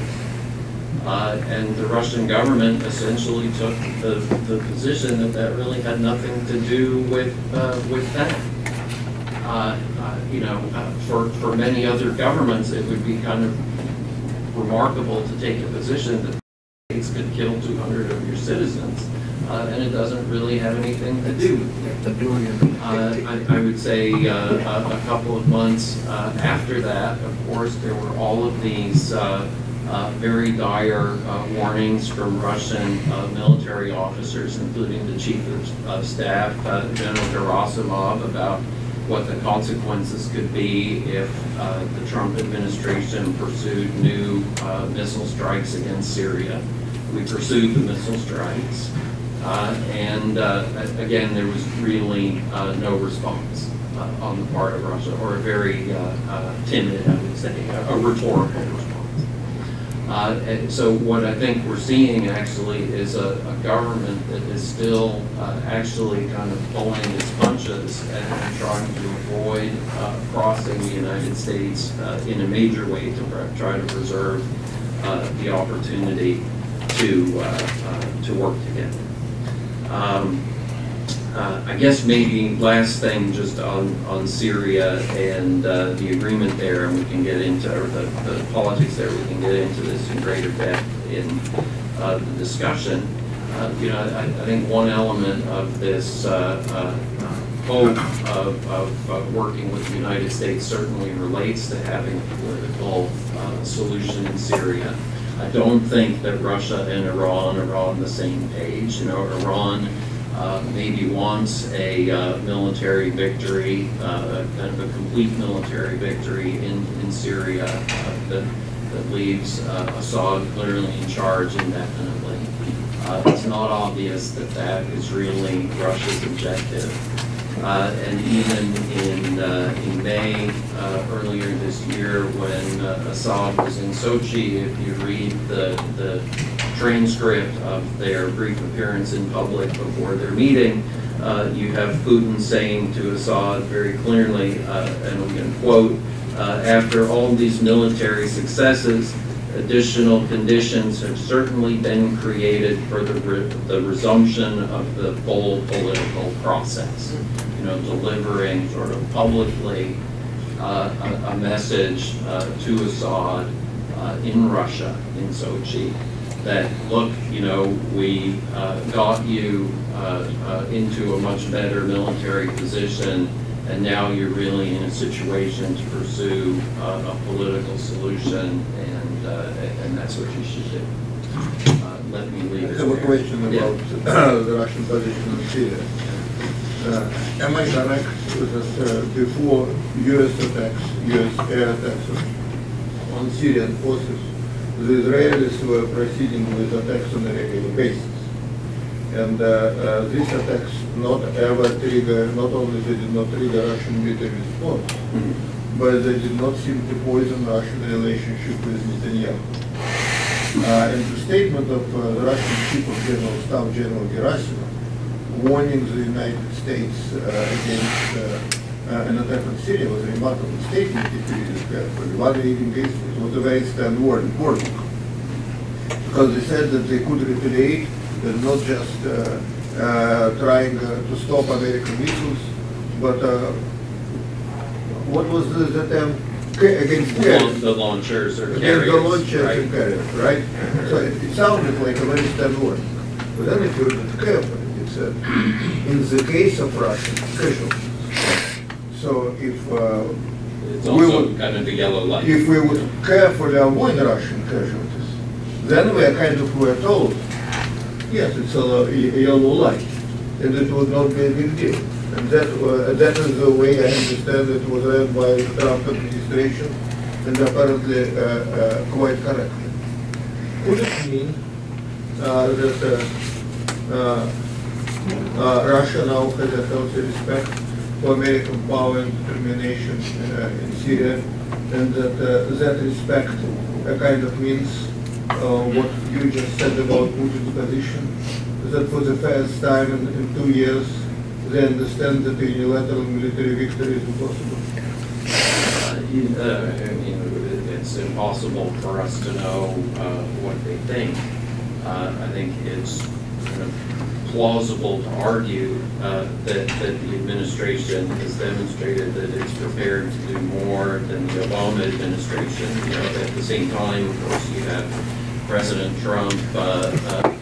And the Russian government essentially took the position that really had nothing to do with them. For many other governments, it would be kind of remarkable to take a position that the States could kill 200 of your citizens. And it doesn't really have anything to do with it. I would say a couple of months after that, of course, there were all of these very dire warnings from Russian military officers, including the chief of staff, General Gerasimov, about what the consequences could be if the Trump administration pursued new missile strikes against Syria. We pursued the missile strikes. And again, there was really no response on the part of Russia, or a very timid, I would say, a rhetorical response. And so what I think we're seeing actually is a government that is still actually kind of pulling its punches and trying to avoid crossing the United States in a major way to try to preserve the opportunity to work together. I guess maybe last thing just on Syria and the agreement there, and we can get into the politics there. We can get into this in greater depth in the discussion. I think one element of this hope of working with the United States certainly relates to having a political solution in Syria. I don't think that Russia and Iran are on the same page. Iran maybe wants a military victory, kind of a complete military victory in Syria that leaves Assad clearly in charge indefinitely. It's not obvious that that is really Russia's objective. And even in May, earlier this year, when Assad was in Sochi, if you read the transcript of their brief appearance in public before their meeting, you have Putin saying to Assad very clearly, and I'm going to quote, after all these military successes, additional conditions have certainly been created for the resumption of the full political process. Delivering sort of publicly a message to Assad in Russia, in Sochi, that look, we got you into a much better military position, and now you're really in a situation to pursue a political solution, and that's what you should do. Let me leave it I have a question about the Russian position in Syria. Am I correct that before U.S. air attacks on Syrian forces, the Israelis were proceeding with attacks on a regular basis? And these attacks not only they did not trigger Russian military response, but they did not seem to poison Russian relationship with Netanyahu. And the statement of the Russian Chief of General Staff, General Gerasimov, warning the United States against an attack on Syria was a remarkable statement if you read it carefully. One reading it was a very stern warning, because they said that they could retaliate and not just trying to stop American missiles, but what was the term? Against carriers. The launchers or against carriers. The launchers right. and carriers, right? So it sounded like a very stern warning. But then if you read it carefully, it said, in the case of Russian casualties. So if it's also kind of the yellow light. If we would carefully avoid Russian casualties, then we are we're told, yes, it's a yellow light, and it would not be a big deal. And that is the way I understand it was read by the Trump administration, and apparently quite correctly. Could it mean that Russia now has a healthy respect for American power and determination in Syria, and that respect kind of means what you just said about Putin's position, that for the first time in 2 years, they understand that a unilateral military victory is impossible? It's impossible for us to know what they think. I think it's kind of plausible to argue that the administration has demonstrated that it's prepared to do more than the Obama administration. At the same time, of course, you have President Trump kind of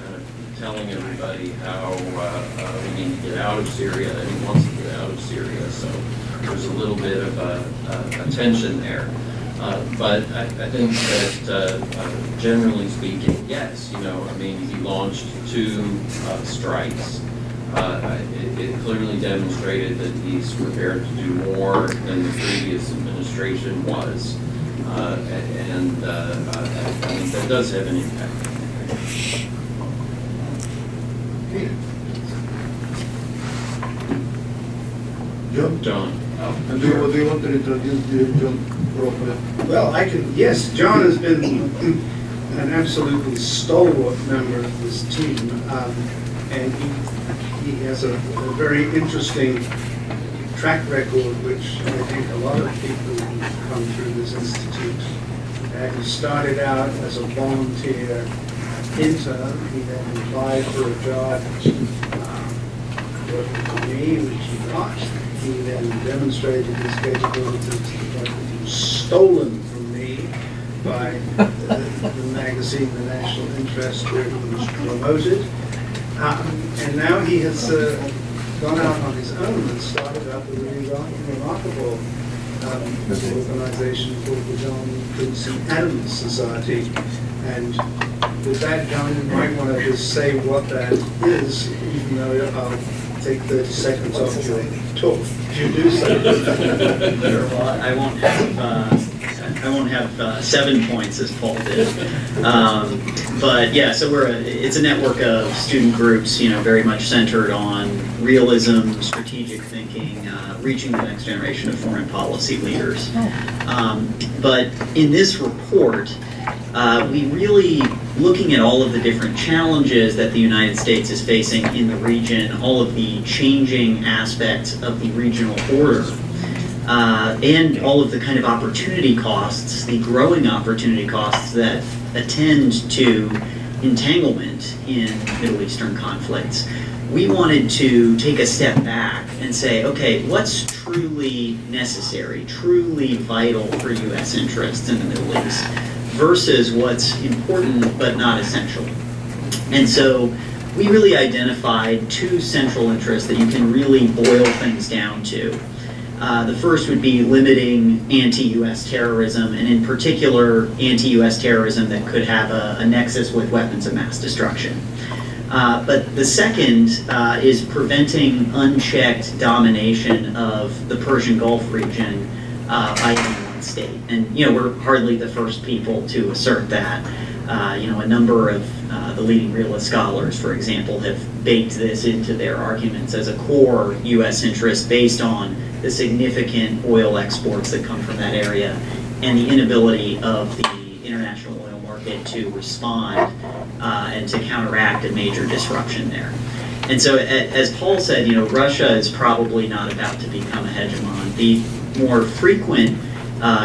telling everybody how we need to get out of Syria, and he wants to get out of Syria. So there's a little bit of a tension there. But I think that generally speaking, yes, he launched 2 strikes. It clearly demonstrated that he's prepared to do more than the previous administration was. And I think that does have an impact. John. And do you want to introduce John properly? Well, yes, John has been an absolutely stalwart member of this team, and he has a very interesting track record, which I think a lot of people who come through this institute. He started out as a volunteer intern. He then applied for a job working for me, which he got. He then demonstrated his capabilities to the point that he was stolen from me by the magazine, The National Interest, where he was promoted. And now he has gone out on his own and started up a really remarkable organization called the John Quincy Adams Society. And with that, John, you might want to just say what that is, even though I'll take 30 seconds off your talk. If you do so. Well, I won't have 7 points as Paul did. But yeah, so it's a network of student groups, very much centered on realism, strategic thinking, reaching the next generation of foreign policy leaders. But in this report, we really, looking at all of the different challenges that the United States is facing in the region, all of the changing aspects of the regional order, and all of the kind of opportunity costs, the growing opportunity costs that attend to entanglement in Middle Eastern conflicts. We wanted to take a step back and say, okay, what's truly necessary, truly vital for U.S. interests in the Middle East versus what's important but not essential. And so we really identified 2 central interests that you can really boil things down to. The first would be limiting anti-U.S. terrorism, and in particular, anti-U.S. terrorism that could have a nexus with weapons of mass destruction. But the second is preventing unchecked domination of the Persian Gulf region by any one state. And we're hardly the first people to assert that. A number of the leading realist scholars, for example, have baked this into their arguments as a core U.S. interest based on the significant oil exports that come from that area and the inability of the international oil market to respond and to counteract a major disruption there. And so, as Paul said, Russia is probably not about to become a hegemon. The more frequent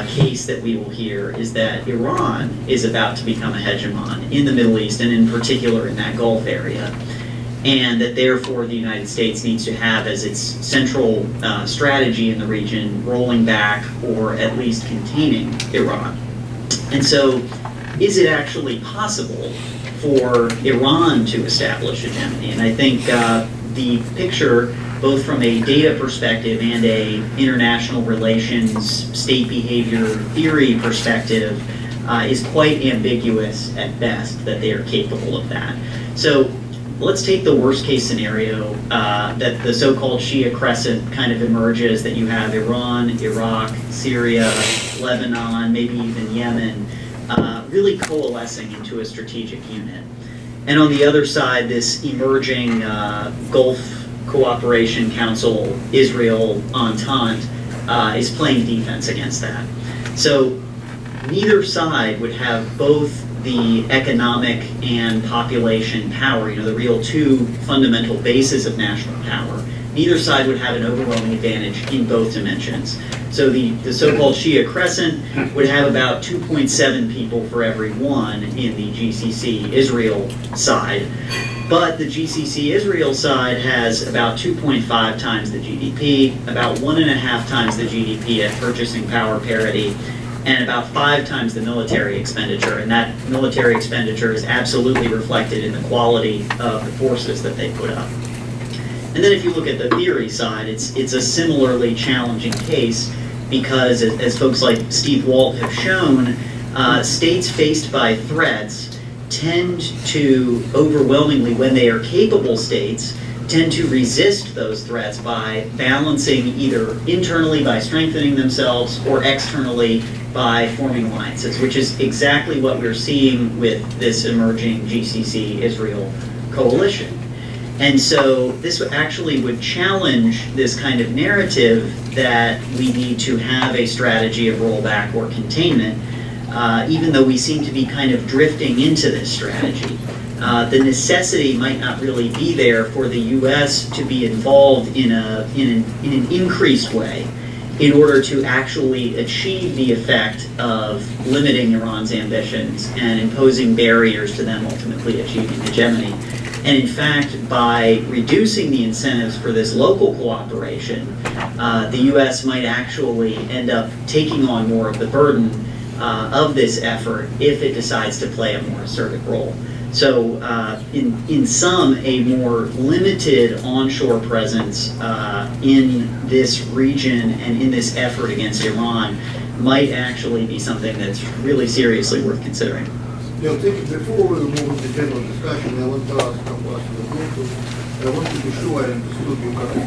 case that we will hear is that Iran is about to become a hegemon in the Middle East, and in particular in that Gulf area, and that therefore the United States needs to have as its central strategy in the region rolling back or at least containing Iran. And so, is it actually possible for Iran to establish hegemony? And I think the picture, both from a data perspective and a international relations, state behavior theory perspective, is quite ambiguous at best that they are capable of that. So let's take the worst case scenario that the so-called Shia crescent kind of emerges, that you have Iran, Iraq, Syria, Lebanon, maybe even Yemen, really coalescing into a strategic unit. And on the other side, this emerging Gulf Cooperation Council, Israel Entente, is playing defense against that. So neither side would have both the economic and population power, the real 2 fundamental bases of national power. Neither side would have an overwhelming advantage in both dimensions. So the so-called Shia crescent would have about 2.7 people for every 1 in the GCC Israel side. But the GCC Israel side has about 2.5 times the GDP, about 1.5 times the GDP at purchasing power parity, and about 5 times the military expenditure. And that military expenditure is absolutely reflected in the quality of the forces that they put up. And then if you look at the theory side, it's a similarly challenging case because, as folks like Steve Walt have shown, states faced by threats tend to overwhelmingly, when they are capable states, tend to resist those threats by balancing either internally by strengthening themselves or externally by forming alliances, which is exactly what we're seeing with this emerging GCC Israel coalition. And so this actually would challenge this kind of narrative that we need to have a strategy of rollback or containment, even though we seem to be kind of drifting into this strategy. The necessity might not really be there for the U.S. to be involved in an increased way in order to actually achieve the effect of limiting Iran's ambitions and imposing barriers to them ultimately achieving hegemony. And in fact, by reducing the incentives for this local cooperation, the U.S. might actually end up taking on more of the burden of this effort if it decides to play a more assertive role. So in sum, a more limited onshore presence in this region and in this effort against Iran might actually be something that's really seriously worth considering. Yeah, before we move to the general discussion, I want to ask a question of Bloomfield. I want to be sure I understood you correctly. I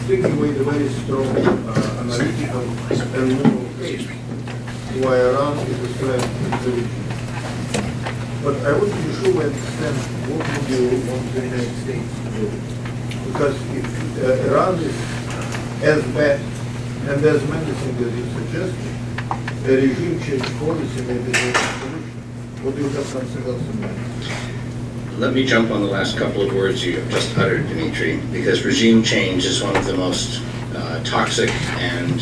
think you made a very strong analytical and moral case why Iran is a threat to the region. But I want to be sure we understand what would you want the United States to do. Because if Iran is as bad and as menacing as you suggested, a regime change policy may be the solution. What do you have something else in mind? Let me jump on the last couple of words you have just uttered, Dimitri, because regime change is one of the most toxic and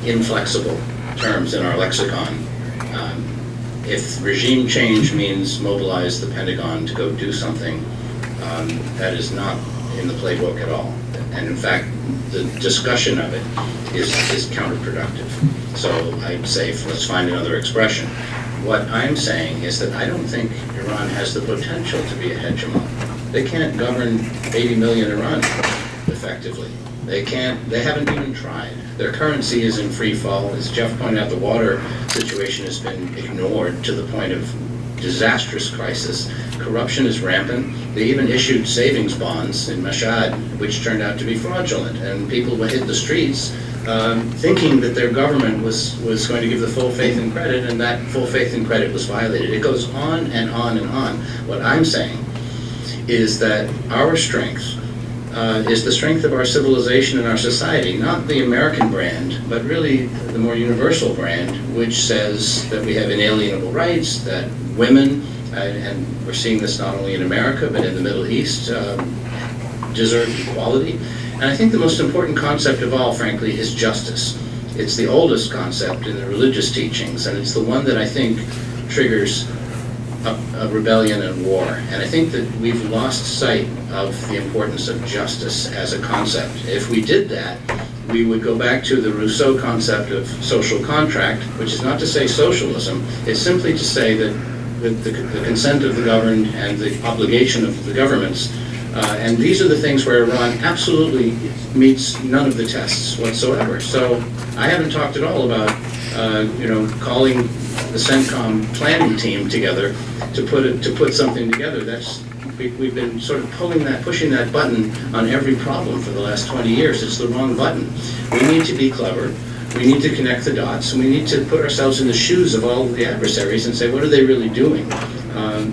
inflexible terms in our lexicon. If regime change means mobilize the Pentagon to go do something, that is not in the playbook at all. And in fact, the discussion of it is counterproductive. So I'd say, let's find another expression. What I'm saying is that I don't think Iran has the potential to be a hegemon. They can't govern 80 million Iranians effectively. They haven't even tried. Their currency is in free fall. As Jeff pointed out, the water situation has been ignored to the point of disastrous crisis. Corruption is rampant. They even issued savings bonds in Mashhad, which turned out to be fraudulent, and people hit the streets thinking that their government was going to give the full faith and credit, and that full faith and credit was violated. It goes on and on and on. What I'm saying is that our strength is the strength of our civilization and our society, not the American brand, but really the more universal brand, which says that we have inalienable rights, that women, and we're seeing this not only in America, but in the Middle East, deserve equality. And I think the most important concept of all, frankly, is justice. It's the oldest concept in the religious teachings, and it's the one that I think triggers a rebellion and war. And I think that we've lost sight of the importance of justice as a concept. If we did that, we would go back to the Rousseau concept of social contract, which is not to say socialism, it's simply to say that the consent of the governed and the obligation of the governments, and these are the things where Iran absolutely meets none of the tests whatsoever. So I haven't talked at all about calling the CENTCOM planning team together to put something together. We've been sort of pushing that button on every problem for the last 20 years. It's the wrong button. We need to be clever. We need to connect the dots, and we need to put ourselves in the shoes of all of the adversaries and say, what are they really doing?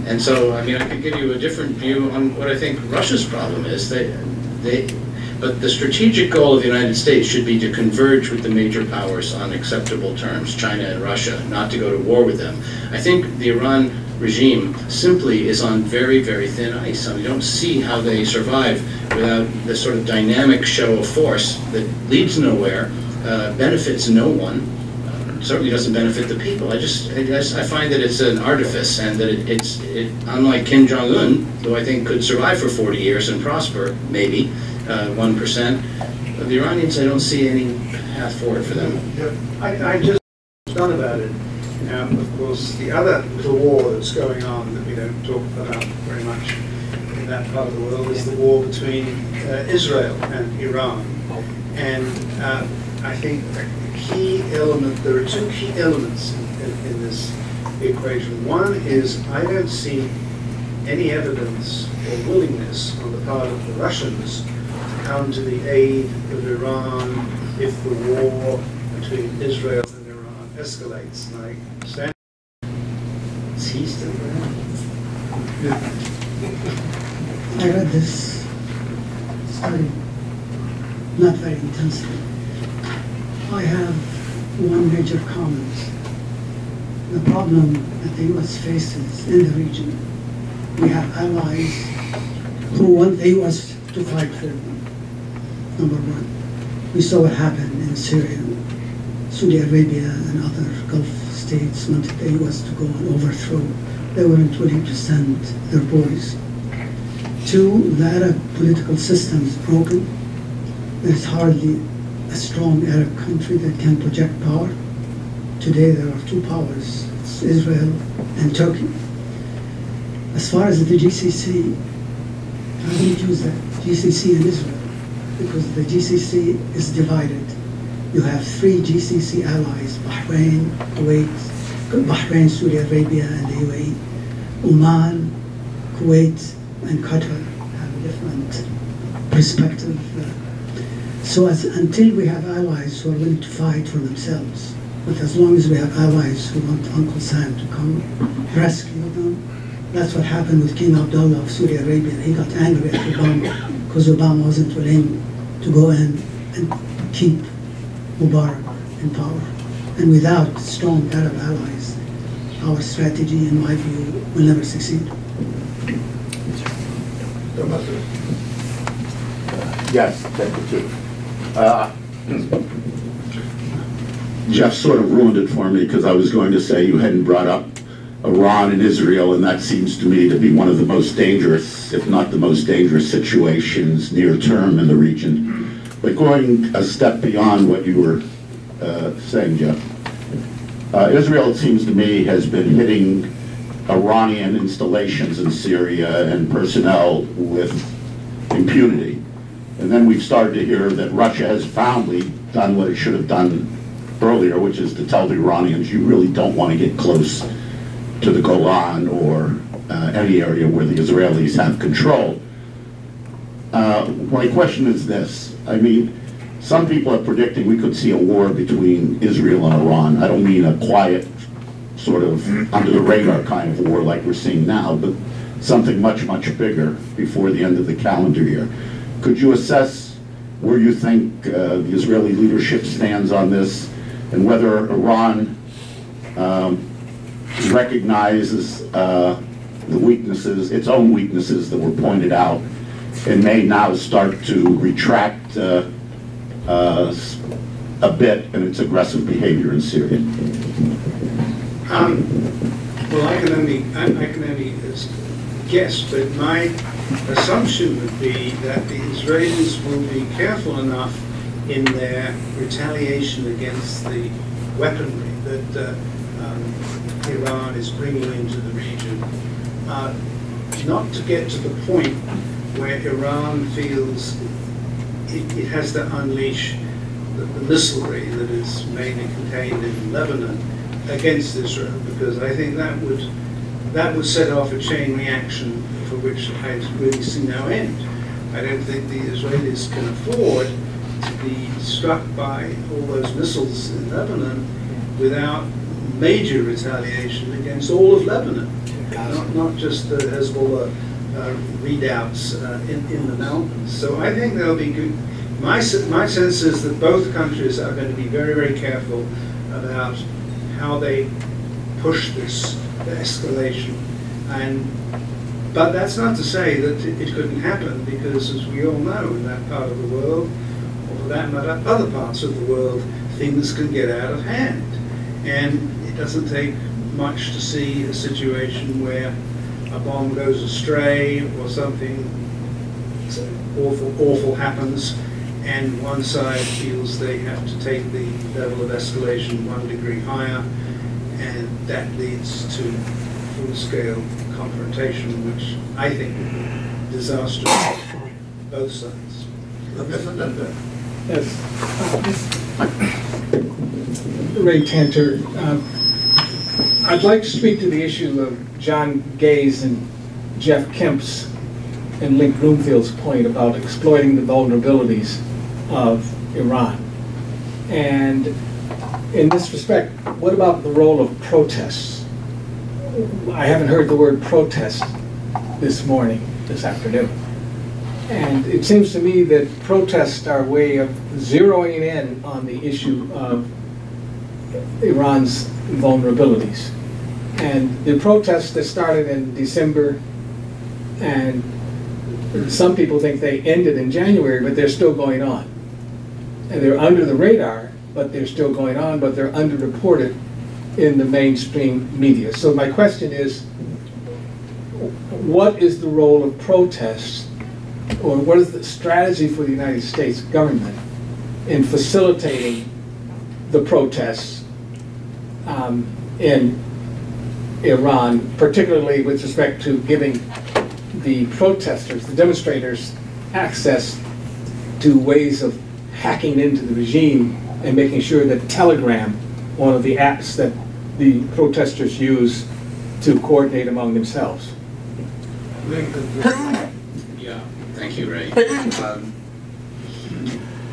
And so, I mean, I could give you a different view on what I think Russia's problem is. But the strategic goal of the United States should be to converge with the major powers on acceptable terms, China and Russia, not to go to war with them. I think the Iran regime simply is on very, very thin ice. I mean, you don't see how they survive without this sort of dynamic show of force that leads nowhere, benefits no one, certainly doesn't benefit the people. I find that it's an artifice, and that it's unlike Kim Jong-un, who I think could survive for 40 years and prosper, maybe, 1%. But the Iranians, I don't see any path forward for them. I just done about it. Of course, the other little war that's going on that we don't talk about very much in that part of the world is the war between Israel and Iran. And I think the key element, there are two key elements in this equation. One is I don't see any evidence or willingness on the part of the Russians to come to the aid of Iran if the war between Israel and Iran escalates. And I stand. Is he still around? I read this study not very intensely. I have one major comment. the problem that the U.S. faces in the region. We have allies who want the U.S. to fight for them, number one. We saw what happened in Syria. Saudi Arabia and other Gulf states wanted the U.S. to go and overthrow. They weren't willing to send their boys. Two, the Arab political system is broken. There's hardly a strong Arab country that can project power. Today there are two powers, it's Israel and Turkey. As far as the GCC, I wouldn't use that, GCC and Israel, because the GCC is divided. You have three GCC allies, Bahrain, Kuwait, Saudi Arabia, and the UAE. Oman, Kuwait, and Qatar have a different perspective. Until we have allies who are willing to fight for themselves, but as long as we have allies who want Uncle Sam to come rescue them, that's what happened with King Abdullah of Saudi Arabia. He got angry at Obama because Obama wasn't willing to go in and keep Mubarak in power. And without strong Arab allies, our strategy, in my view, will never succeed. Yes, thank you too. Jeff sort of ruined it for me because I was going to say you hadn't brought up Iran and Israel, and that seems to me to be one of the most dangerous, if not the most dangerous situations near term in the region. But going a step beyond what you were saying, Jeff, Israel, it seems to me, has been hitting Iranian installations in Syria and personnel with impunity. And then we've started to hear that Russia has finally done what it should have done earlier, which is to tell the Iranians, you really don't want to get close to the Golan or any area where the Israelis have control. My question is this. I mean, some people are predicting we could see a war between Israel and Iran. I don't mean a quiet, sort of under the radar kind of war like we're seeing now, but something much, much bigger before the end of the calendar year. Could you assess where you think the Israeli leadership stands on this, and whether Iran recognizes the weaknesses, its own weaknesses that were pointed out, and may now start to retract a bit in its aggressive behavior in Syria? Well, I can only guess, but my assumption would be that the Israelis will be careful enough in their retaliation against the weaponry that Iran is bringing into the region, not to get to the point where Iran feels it has to unleash the missilery that is mainly contained in Lebanon against Israel, because I think that would set off a chain reaction for which I really see no end. I don't think the Israelis can afford to be struck by all those missiles in Lebanon without major retaliation against all of Lebanon, not just the Hezbollah redoubts in the mountains. So I think there'll be good. My sense is that both countries are going to be very, very careful about how they push this escalation. But that's not to say that it couldn't happen, because as we all know, in that part of the world, or for that matter, other parts of the world, things can get out of hand. And it doesn't take much to see a situation where a bomb goes astray or something awful happens, and one side feels they have to take the level of escalation 1 degree higher, and that leads to full-scale confrontation, which I think would be disastrous for both sides. Ray Tanter. I'd like to speak to the issue of John Gay's and Jeff Kemp's and Link Bloomfield's point about exploiting the vulnerabilities of Iran. And in this respect, what about the role of protests? I haven't heard the word protest this afternoon. And it seems to me that protests are a way of zeroing in on the issue of Iran's vulnerabilities. And the protests that started in December, and some people think they ended in January, but they're still going on. And they're under the radar, but they're still going on, but they're underreported in the mainstream media. So my question is, what is the role of protests, or what is the strategy for the United States government in facilitating the protests in Iran, particularly with respect to giving the protesters, the demonstrators, access to ways of hacking into the regime and making sure that Telegram, one of the apps that the protesters use to coordinate among themselves? Yeah, thank you, Ray.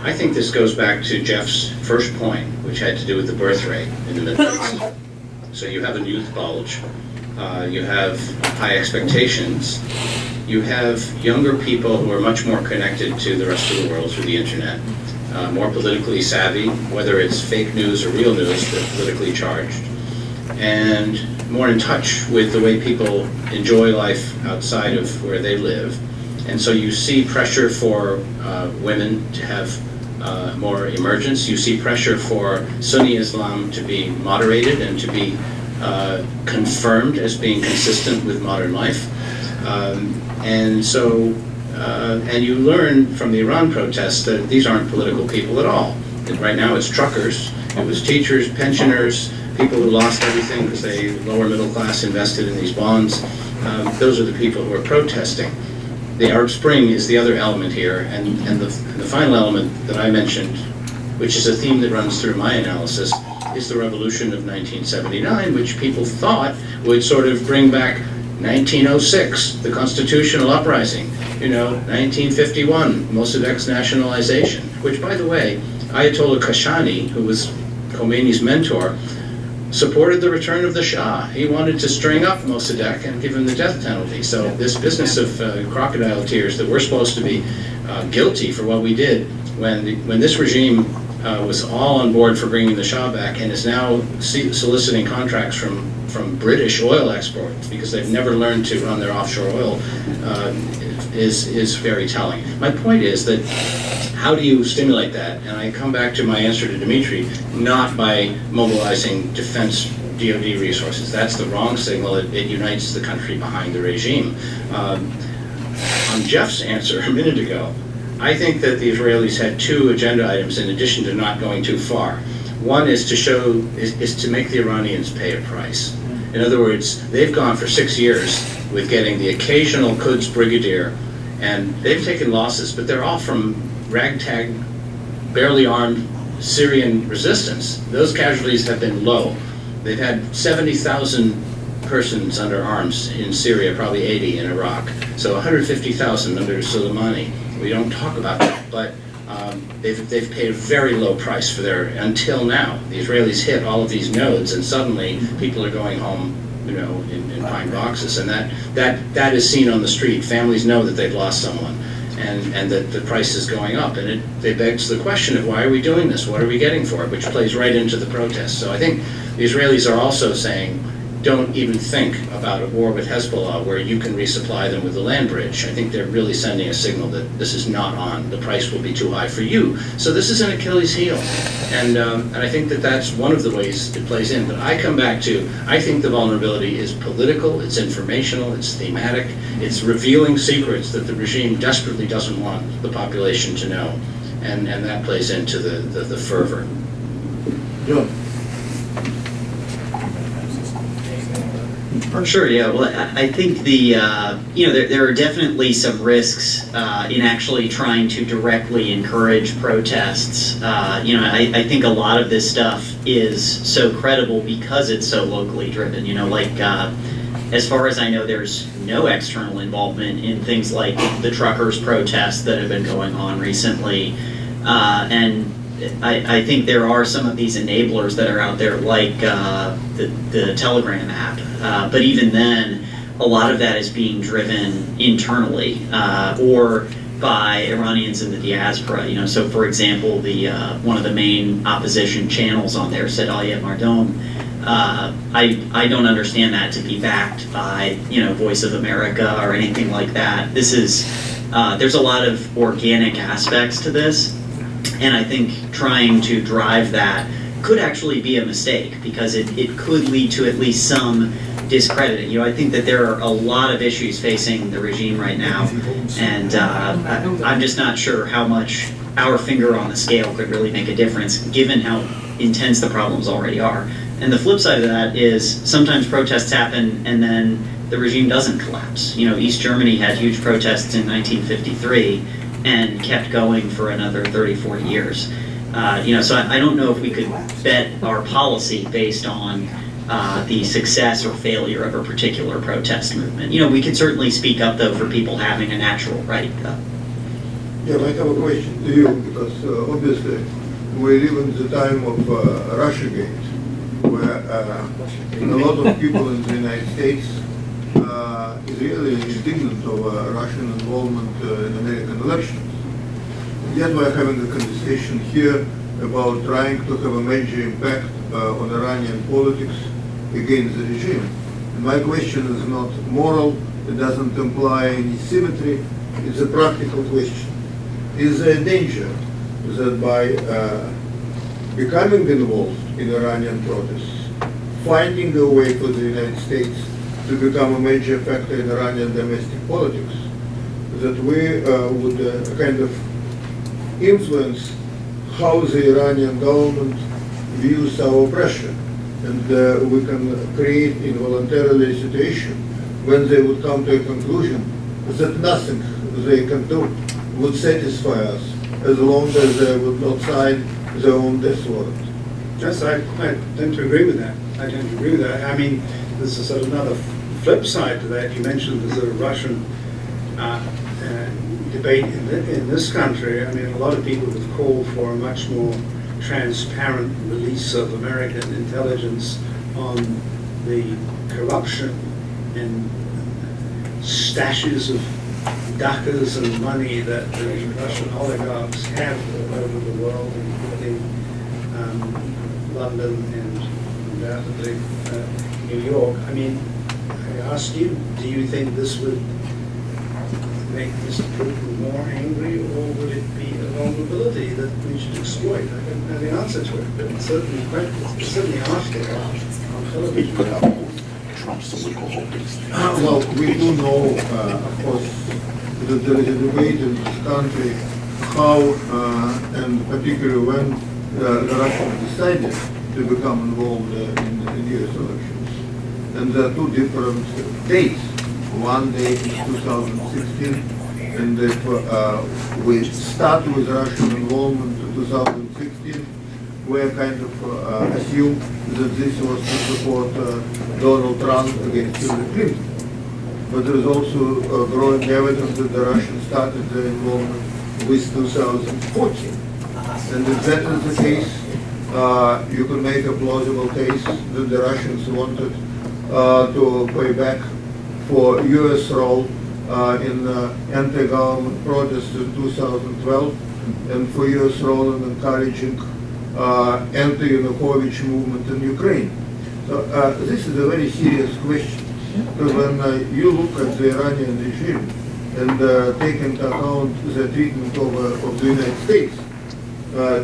I think this goes back to Jeff's first point, which had to do with the birth rate in the Middle East. So you have a youth bulge, you have high expectations, you have younger people who are much more connected to the rest of the world through the internet, more politically savvy, whether it's fake news or real news, but politically charged, and more in touch with the way people enjoy life outside of where they live. And so you see pressure for women to have more emergence. You see pressure for Sunni Islam to be moderated and to be confirmed as being consistent with modern life. And so, and you learn from the Iran protests that these aren't political people at all. Right now it's truckers, it was teachers, pensioners, people who lost everything because they, lower middle class, invested in these bonds. Those are the people who are protesting. The Arab Spring is the other element here, and the final element that I mentioned, which is a theme that runs through my analysis, is the revolution of 1979, which people thought would sort of bring back 1906, the constitutional uprising, 1951, Mossadegh's nationalization, which, by the way, Ayatollah Kashani, who was Khomeini's mentor, supported the return of the Shah. He wanted to string up Mossadegh and give him the death penalty. So this business of crocodile tears, that we're supposed to be guilty for what we did when this regime was all on board for bringing the Shah back and is now soliciting contracts from British oil exports because they've never learned to run their offshore oil, is very telling. My point is that how do you stimulate that? And I come back to my answer to Dimitri, not by mobilizing defense DoD resources. That's the wrong signal. It unites the country behind the regime. On Jeff's answer a minute ago, I think that the Israelis had two agenda items in addition to not going too far. One is to make the Iranians pay a price. In other words, they've gone for 6 years with getting the occasional Quds brigadier, and they've taken losses, but they're all from ragtag, barely armed Syrian resistance. Those casualties have been low. They've had 70,000 persons under arms in Syria, probably 80 in Iraq. So 150,000 under Soleimani. We don't talk about that, but they've paid a very low price for their, until now. The Israelis hit all of these nodes, and suddenly people are going home, in pine boxes, and that is seen on the street. Families know that they've lost someone, and that the price is going up, and it begs the question of why are we doing this? What are we getting for it? Which plays right into the protest. So I think the Israelis are also saying, don't even think about a war with Hezbollah where you can resupply them with the land bridge. I think they're really sending a signal that this is not on. The price will be too high for you. So this is an Achilles heel. And I think that that's one of the ways it plays in. But I come back to, I think the vulnerability is political, it's informational, it's thematic, it's revealing secrets that the regime desperately doesn't want the population to know. And that plays into the fervor. John. Sure, yeah. Well, I think there are definitely some risks in actually trying to directly encourage protests. I think a lot of this stuff is so credible because it's so locally driven. As far as I know, there's no external involvement in things like the truckers' protests that have been going on recently. And I think there are some of these enablers that are out there, like the Telegram app. But even then, a lot of that is being driven internally or by Iranians in the diaspora. So for example, one of the main opposition channels on there said Aliyah Mardom, I don't understand that to be backed by, you know, Voice of America or anything like that. This is, there's a lot of organic aspects to this, and I think trying to drive that could actually be a mistake, because it could lead to at least some discrediting. You know, I think that there are a lot of issues facing the regime right now, and I'm just not sure how much our finger on the scale could really make a difference, given how intense the problems already are. And the flip side of that is sometimes protests happen and then the regime doesn't collapse. You know, East Germany had huge protests in 1953 and kept going for another 30, 40 years. You know, so I don't know if we could bet our policy based on the success or failure of a particular protest movement. You know, we could certainly speak up, though, for people having a natural right. Yeah, I have a question to you, because obviously we live in the time of Russiagate, where a lot of people in the United States is really indignant over Russian involvement in American elections. Yet we're having a conversation here about trying to have a major impact on Iranian politics against the regime. And my question is not moral, it doesn't imply any symmetry, it's a practical question. Is there a danger that by becoming involved in Iranian protests, finding a way for the United States to become a major factor in Iranian domestic politics, that we would kind of influence how the Iranian government views our pressure, and we can create involuntarily a situation when they would come to a conclusion that nothing they can do would satisfy us as long as they would not sign their own death warrant. Yes, I tend to agree with that. I tend to agree with that. I mean, there's a sort of another flip side to that. You mentioned the sort of Russian debate in this country. I mean, a lot of people have called for a much more transparent release of American intelligence on the corruption and stashes of ducats and money that the Russian oligarchs have all over the world, including London and undoubtedly New York. I mean, I ask you, do you think this would make Mr. Putin more angry, or would it be a vulnerability that we should exploit? I don't know the answer to it, but it's certainly asked it on television. Well, we do know, of course, that there is a debate in this country how, and particularly when, the Russians decided to become involved in US elections. And there are two different dates. One date is 2016, and if we start with Russian involvement in 2016, we kind of assume that this was to support Donald Trump against Hillary Clinton. But there is also growing evidence that the Russians started their involvement with 2014. And if that is the case, you could make a plausible case that the Russians wanted to pay back for U.S. role in anti-government protests in 2012 and for U.S. role in encouraging anti-Yanukovych movement in Ukraine. So this is a very serious question, because when you look at the Iranian regime and take into account the treatment of the United States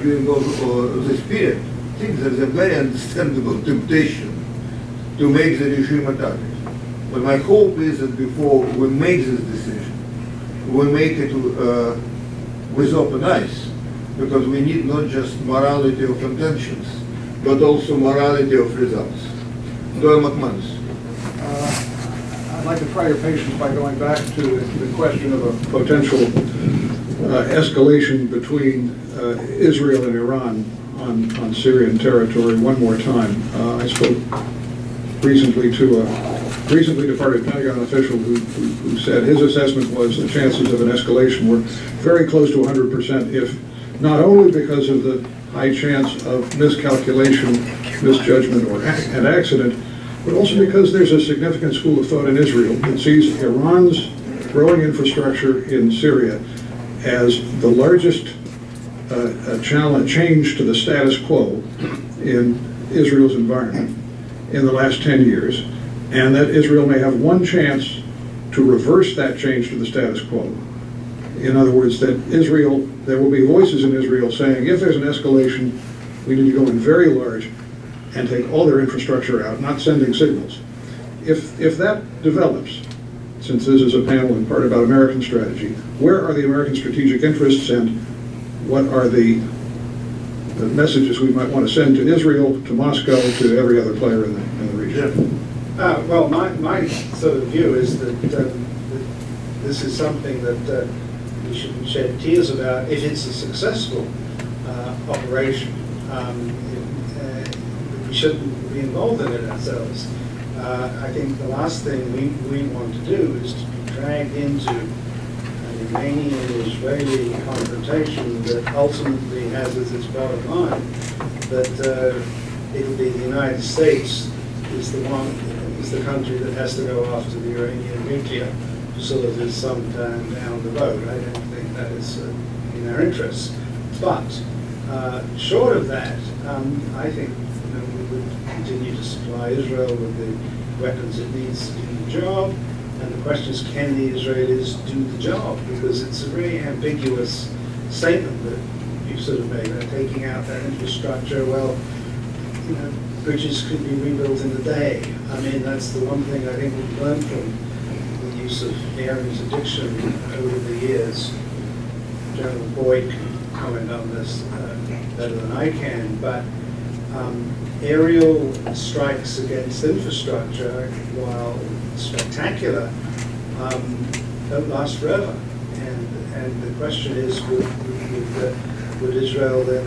during all this period, I think there is a very understandable temptation to make the regime a target. But my hope is that before we make this decision, we make it with open eyes, because we need not just morality of intentions, but also morality of results. Doyle McManus. I'd like to try your patience by going back to the question of a potential escalation between Israel and Iran on Syrian territory one more time. I spoke recently to a recently departed Pentagon official who said his assessment was the chances of an escalation were very close to 100%, if not only because of the high chance of miscalculation, misjudgment, or an accident, but also because there's a significant school of thought in Israel that sees Iran's growing infrastructure in Syria as the largest change to the status quo in Israel's environment. in the last 10 years, and that Israel may have one chance to reverse that change to the status quo. In other words, that Israel, there will be voices in Israel saying, if there's an escalation, we need to go in very large and take all their infrastructure out, not sending signals. If that develops, since this is a panel in part about American strategy, where are the American strategic interests, and what are the messages we might want to send to Israel, to Moscow, to every other player in the region? Well, my sort of view is that this is something that we shouldn't shed tears about if it's a successful operation. We shouldn't be involved in it ourselves. I think the last thing we want to do is to be dragged into an Iranian-Israeli confrontation that ultimately has as its bottom line that it'll be the United States is the country that has to go after the Iranian nuclear facilities sometime down the road. I don't think that is in our interests. But short of that, I think we would continue to supply Israel with the weapons it needs to do the job. And the question is, can the Israelis do the job? Because it's a very ambiguous statement that you sort of made, taking out that infrastructure. Well, bridges could be rebuilt in a day. I mean, that's the one thing I think we've learned from the use of Aries addiction over the years. General Boyd can comment on this better than I can, but aerial strikes against infrastructure, while spectacular, don't last forever. And the question is, would Israel then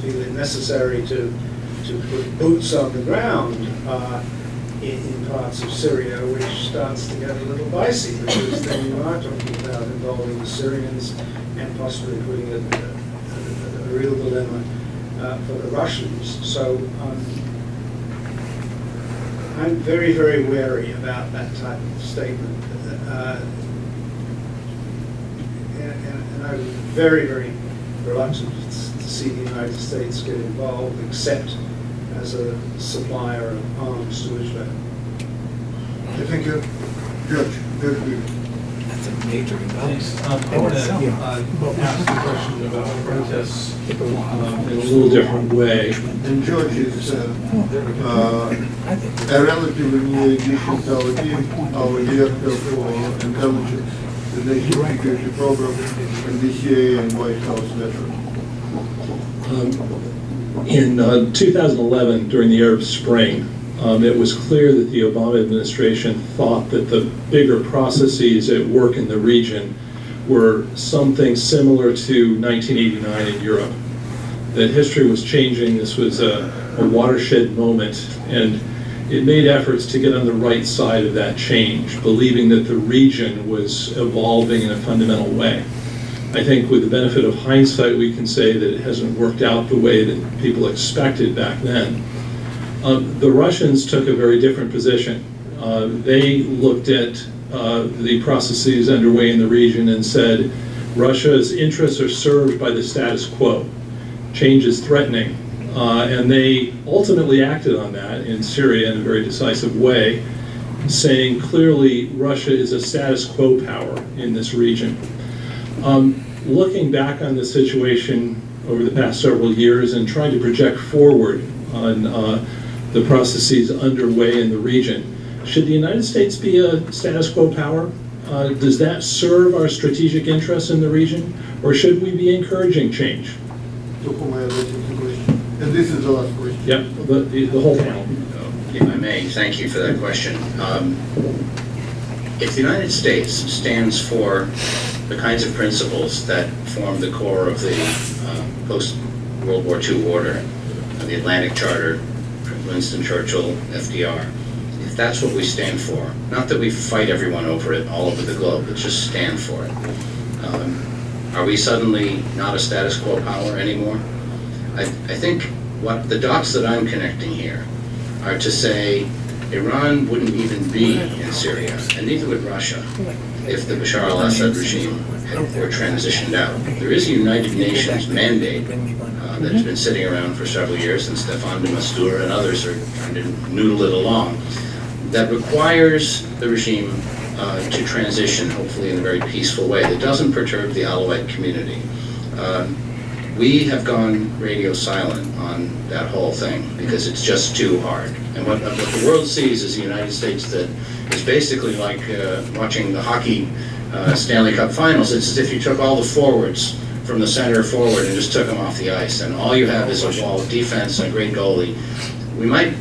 feel it necessary to put boots on the ground in parts of Syria, which starts to get a little dicey, because then you are talking about involving the Syrians and possibly putting a real dilemma for the Russians. So I'm very, very wary about that type of statement. And I'm very, very reluctant to see the United States get involved, except as a supplier of arms to Israel. Thank you. George, That's a major Thanks. I want to ask a question about protests in a little different way. And George is a relatively new addition to our team, our director for intelligence, the National Security Program, and the CIA and White House veteran. In 2011, during the Arab Spring, it was clear that the Obama administration thought that the bigger processes at work in the region were something similar to 1989 in Europe. That history was changing, this was a watershed moment, and it made efforts to get on the right side of that change, believing that the region was evolving in a fundamental way. I think with the benefit of hindsight, we can say that it hasn't worked out the way that people expected back then. The Russians took a very different position. They looked at the processes underway in the region and said, Russia's interests are served by the status quo. Change is threatening. And they ultimately acted on that in Syria in a very decisive way, saying clearly Russia is a status quo power in this region. Looking back on the situation over the past several years and trying to project forward on the processes underway in the region, should the United States be a status quo power? Does that serve our strategic interests in the region, or should we be encouraging change? To whom I addressing the question. And this is the last question. Yep, the whole panel. If I may, thank you for that question. If the United States stands for the kinds of principles that form the core of the post-World War II order, the Atlantic Charter, Winston Churchill, FDR, if that's what we stand for, not that we fight everyone over it all over the globe, but just stand for it, are we suddenly not a status quo power anymore? I think what the dots that I'm connecting here are to say, Iran wouldn't even be in Syria, and neither would Russia, if the Bashar al-Assad regime were transitioned out. There is a United Nations mandate that's been sitting around for several years, and Stefan de Mistura and others are trying to noodle it along, that requires the regime to transition, hopefully in a very peaceful way, that doesn't perturb the Alawite community. We have gone radio silent on that whole thing because it's just too hard. And what the world sees is a United States that is basically like watching the hockey Stanley Cup Finals. It's as if you took all the forwards from the center forward and just took them off the ice, and all you have is a wall of defense and a great goalie. We might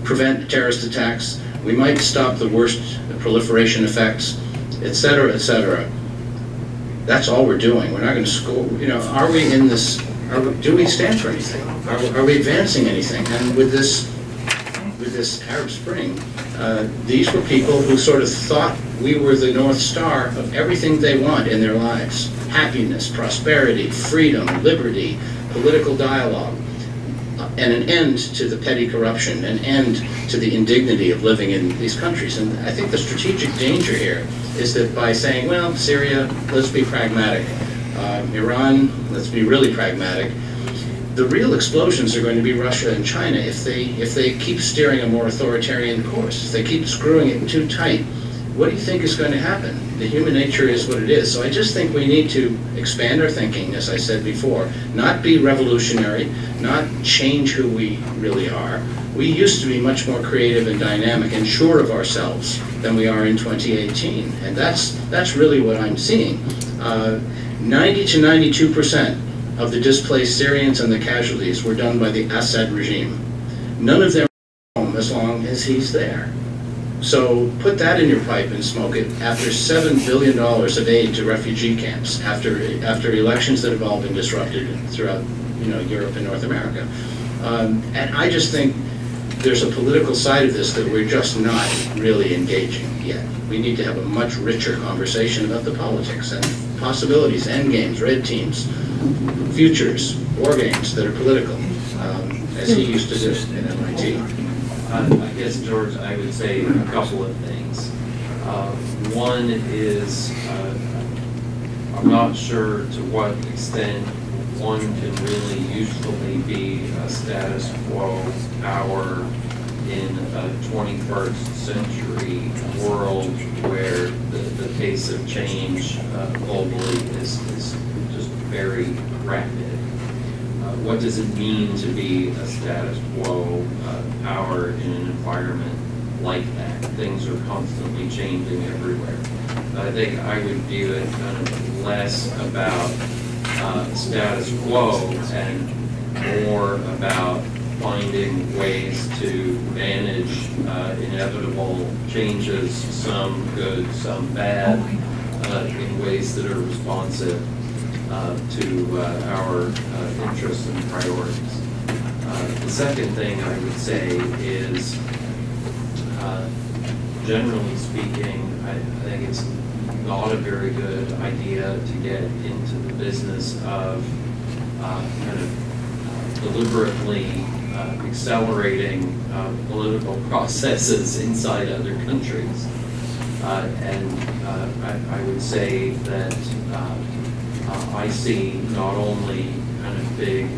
prevent terrorist attacks, we might stop the worst proliferation effects, etc., etc. That's all we're doing. We're not going to score. You know, are we in this? Do we stand for anything? Are we advancing anything? And with this Arab Spring, these were people who sort of thought we were the North Star of everything they want in their lives: happiness, prosperity, freedom, liberty, political dialogue, and an end to the petty corruption, an end to the indignity of living in these countries. And I think the strategic danger here is that by saying, well, Syria, let's be pragmatic, Iran, let's be really pragmatic, the real explosions are going to be Russia and China if they keep steering a more authoritarian course, if they keep screwing it too tight. What do you think is going to happen? The human nature is what it is. So I just think we need to expand our thinking, as I said before, not be revolutionary, not change who we really are. We used to be much more creative and dynamic and sure of ourselves than we are in 2018. And that's really what I'm seeing. 90 to 92% of the displaced Syrians and the casualties were done by the Assad regime. None of them are home as long as he's there. So put that in your pipe and smoke it after $7 billion of aid to refugee camps, after elections that have all been disrupted throughout Europe and North America. And I just think there's a political side of this that we're just not really engaging yet. We need to have a much richer conversation about the politics and possibilities, end games, red teams, futures, war games that are political, as he used to do in MIT. I guess, George, I would say a couple of things. One is, I'm not sure to what extent one can really usefully be a status quo power in a 21st century world where the pace of change globally is just very rapid. What does it mean to be a status quo power in an environment like that? Things are constantly changing everywhere. I think I would view it kind of less about status quo and more about finding ways to manage inevitable changes, some good, some bad, in ways that are responsive to our interests and priorities. The second thing I would say is, generally speaking, I think it's not a very good idea to get into the business of kind of deliberately accelerating political processes inside other countries. And I would say that I see not only kind of big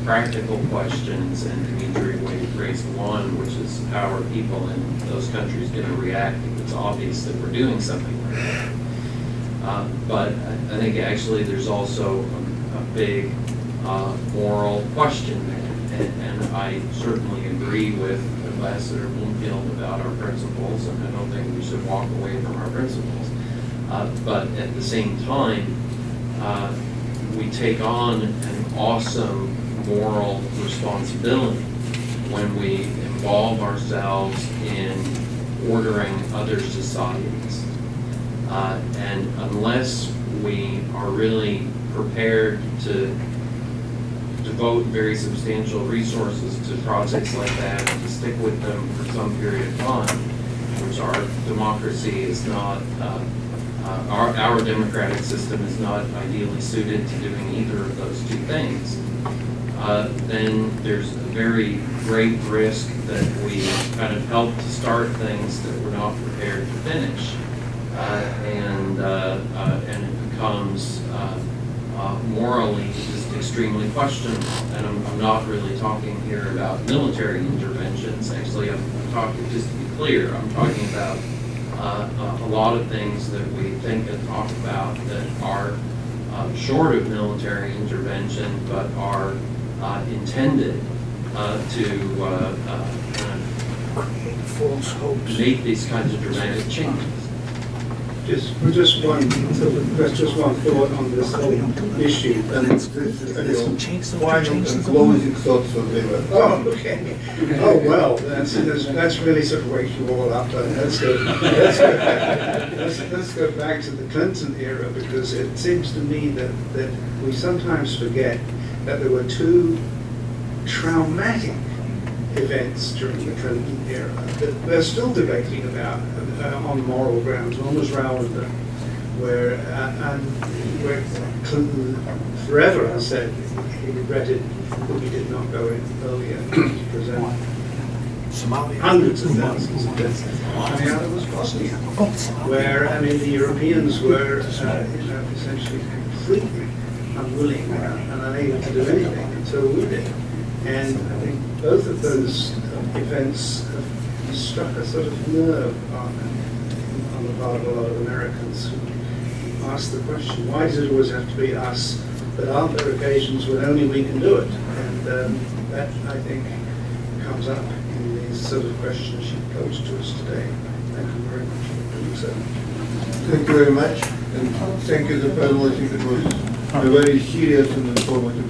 practical questions, and Dimitri raised one, which is how are people in those countries going to react if it's obvious that we're doing something like that. But I think actually there's also a big moral question there, and I certainly agree with Ambassador Bloomfield about our principles, and I don't think we should walk away from our principles. But at the same time, we take on an awesome moral responsibility when we involve ourselves in ordering other societies. And unless we are really prepared to devote very substantial resources to projects like that and to stick with them for some period of time, terms. Our democracy is not, our democratic system is not ideally suited to doing either of those two things, then there's a very great risk that we kind of help to start things that we're not prepared to finish. And it becomes morally just extremely questionable. And I'm not really talking here about military interventions. Actually, I'm talking, just to be clear, I'm talking about a lot of things that we think and talk about that are short of military intervention, but are intended to Create false hopes. make these kinds of dramatic changes. Just one thought on this whole issue. Final and closing thoughts on the Oh, okay. Oh, well, that's really sort of wakes you all up. Let's go back to the Clinton era, because it seems to me that we sometimes forget that there were two traumatic events during the Clinton era that they're still debating about on moral grounds. One was Rwanda, where Clinton forever has said he regretted that he did not go in earlier to present hundreds of thousands of deaths. And the other was Bosnia, where the Europeans were essentially completely unwilling and unable to do anything until we did. And I think both of those events have struck a sort of nerve on the part of a lot of Americans who ask the question, why does it always have to be us? But aren't there occasions when only we can do it? And that, I think, comes up in these sort of questions she posed to us today. Thank you very much for doing so. Thank you very much, and thank you, the panel. I think it was a very serious and informative